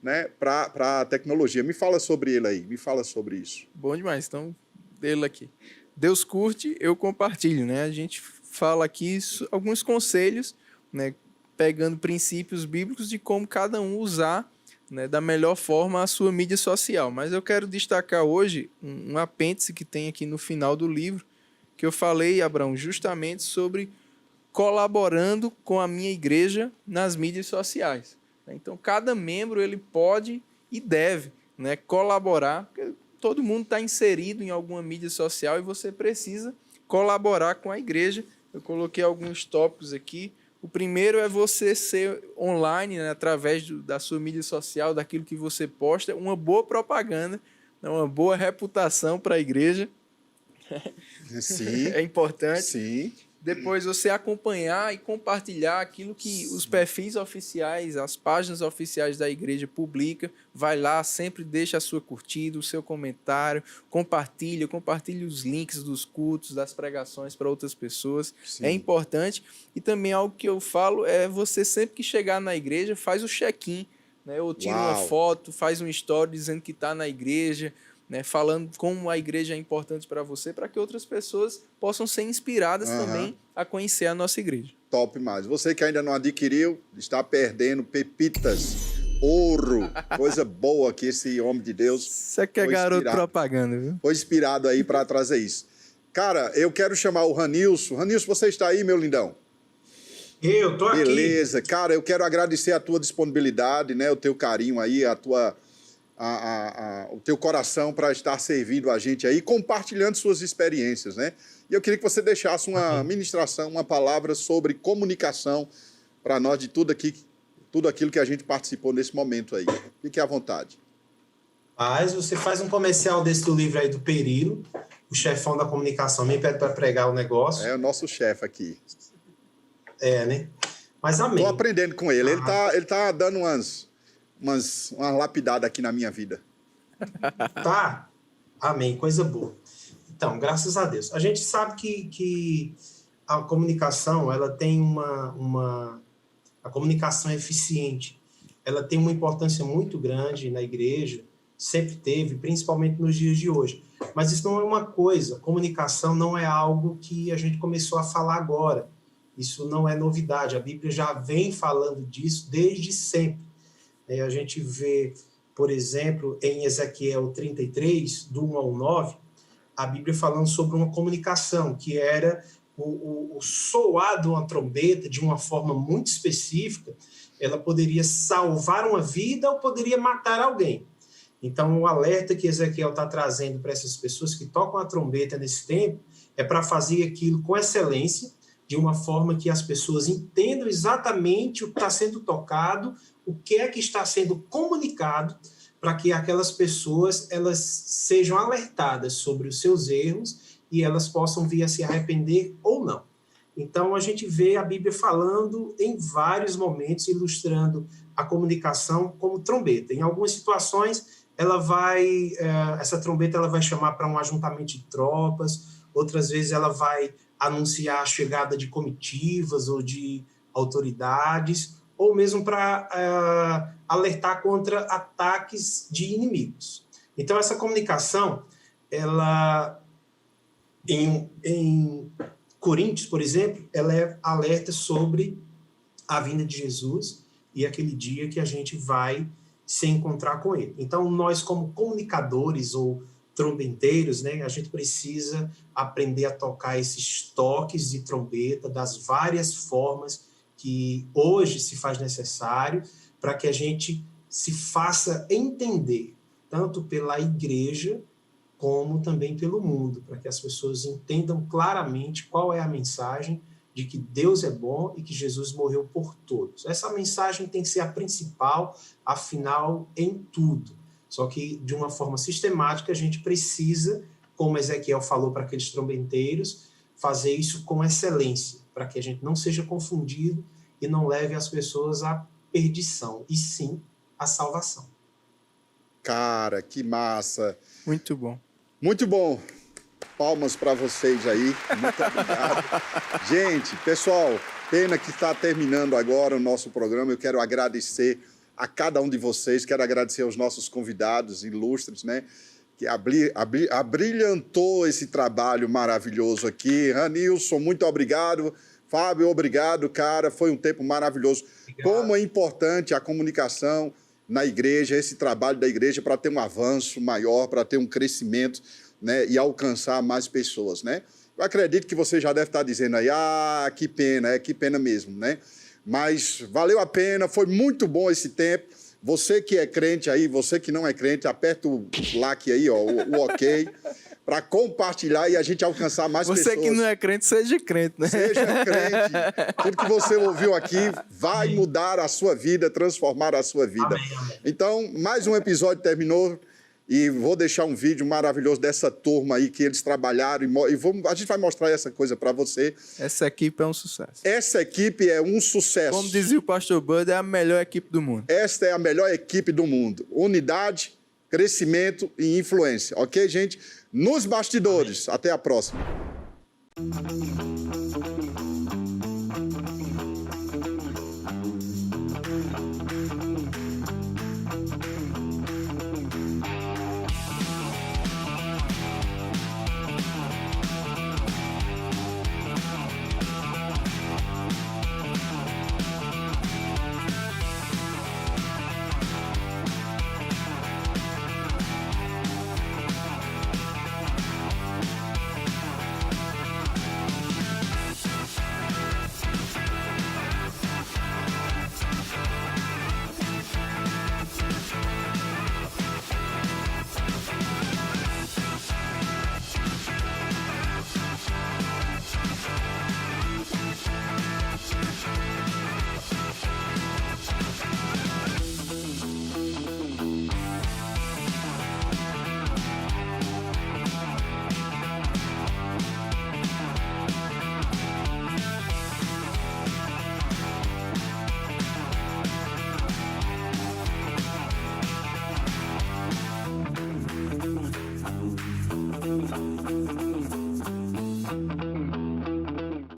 né, para a tecnologia. Me fala sobre ele aí, me fala sobre isso. Bom demais, então, dele aqui. Deus curte, eu compartilho, né? A gente fala aqui alguns conselhos, né, pegando princípios bíblicos de como cada um usar, né, da melhor forma a sua mídia social. Mas eu quero destacar hoje um apêndice que tem aqui no final do livro, que eu falei, Abraão, justamente sobre colaborando com a minha igreja nas mídias sociais. Então, cada membro ele pode e deve, né, colaborar, porque todo mundo está inserido em alguma mídia social e você precisa colaborar com a igreja. Eu coloquei alguns tópicos aqui. O primeiro é você ser online, né, através da sua mídia social, daquilo que você posta, uma boa propaganda, né, uma boa reputação para a igreja. Sim. É importante. Sim. Depois você acompanhar e compartilhar aquilo que os perfis oficiais, as páginas oficiais da igreja publicam. Vai lá, sempre deixa a sua curtida, o seu comentário, compartilhe os links dos cultos, das pregações para outras pessoas. Sim. É importante. E também algo que eu falo é você sempre que chegar na igreja, faz o check-in, né? Ou tira uma foto, faz um story dizendo que está na igreja, né, falando como a igreja é importante para você, para que outras pessoas possam ser inspiradas também a conhecer a nossa igreja. Top mais. Você que ainda não adquiriu, está perdendo pepitas, ouro, coisa boa que esse homem de Deus Você que é garoto propaganda, viu? Foi inspirado aí para trazer isso. Cara, eu quero chamar o Ranilson. Ranilson, você está aí, meu lindão? Eu tô aqui. Beleza. Cara, eu quero agradecer a tua disponibilidade, né? O teu carinho aí, o teu coração para estar servindo a gente aí, compartilhando suas experiências, né? E eu queria que você deixasse uma ministração, uma palavra sobre comunicação para nós de tudo aquilo que a gente participou nesse momento aí. Fique à vontade. Você faz um comercial desse do livro aí do Perilo, o chefão da comunicação, me pede para pregar o negócio. É o nosso chefe aqui. Né? Mas amém. Estou aprendendo com ele. Ele tá dando uma lapidada aqui na minha vida. Tá? Amém. Coisa boa. Então, graças a Deus. A gente sabe que a comunicação, ela tem a comunicação eficiente. Ela tem uma importância muito grande na igreja, sempre teve, principalmente nos dias de hoje. Mas isso não é uma coisa, comunicação não é algo que a gente começou a falar agora. Isso não é novidade, a Bíblia já vem falando disso desde sempre. A gente vê, por exemplo, em Ezequiel 33, do 1 ao 9, a Bíblia falando sobre uma comunicação, que era o soar de uma trombeta de uma forma muito específica. Ela poderia salvar uma vida ou poderia matar alguém. Então, o alerta que Ezequiel está trazendo para essas pessoas que tocam a trombeta nesse tempo é para fazer aquilo com excelência, de uma forma que as pessoas entendam exatamente o que está sendo tocado, o que é que está sendo comunicado, para que aquelas pessoas elas sejam alertadas sobre os seus erros e elas possam vir a se arrepender ou não. Então, a gente vê a Bíblia falando em vários momentos, ilustrando a comunicação como trombeta. Em algumas situações, essa trombeta ela vai chamar para um ajuntamento de tropas, outras vezes ela vai anunciar a chegada de comitivas ou de autoridades, ou mesmo para alertar contra ataques de inimigos. Então, essa comunicação, ela, em Coríntios, por exemplo, ela é alerta sobre a vinda de Jesus e aquele dia que a gente vai se encontrar com ele. Então, nós como comunicadores ou trombeteiros, né, a gente precisa aprender a tocar esses toques de trombeta das várias formas que hoje se faz necessário para que a gente se faça entender, tanto pela igreja como também pelo mundo, para que as pessoas entendam claramente qual é a mensagem de que Deus é bom e que Jesus morreu por todos. Essa mensagem tem que ser a principal, afinal, em tudo. Só que, de uma forma sistemática, a gente precisa, como Ezequiel falou para aqueles trombeteiros, fazer isso com excelência, para que a gente não seja confundido e não leve as pessoas à perdição, e sim à salvação. Cara, que massa! Muito bom. Muito bom. Palmas para vocês aí. Muito obrigado. Gente, pessoal, pena que está terminando agora o nosso programa. Eu quero agradecer a cada um de vocês, quero agradecer aos nossos convidados ilustres, né, que abrilhantou esse trabalho maravilhoso aqui. Ranilson, muito obrigado. Fábio, obrigado, cara. Foi um tempo maravilhoso. Obrigado. Como é importante a comunicação na igreja, esse trabalho da igreja para ter um avanço maior, para ter um crescimento, né, e alcançar mais pessoas, né? Eu acredito que você já deve estar dizendo aí, que pena mesmo, né? Mas valeu a pena, foi muito bom esse tempo. Você que é crente aí, você que não é crente, aperta o like aí, ó, o ok, para compartilhar e a gente alcançar mais pessoas. Você que não é crente, seja crente, né? Seja crente. Tudo que você ouviu aqui vai mudar a sua vida, transformar a sua vida. Amém. Então, mais um episódio terminou. E vou deixar um vídeo maravilhoso dessa turma aí que eles trabalharam. A gente vai mostrar essa coisa para você. Essa equipe é um sucesso. Essa equipe é um sucesso. Como dizia o pastor Bud, é a melhor equipe do mundo. Esta é a melhor equipe do mundo. Unidade, crescimento e influência. Ok, gente? Nos bastidores. Até a próxima.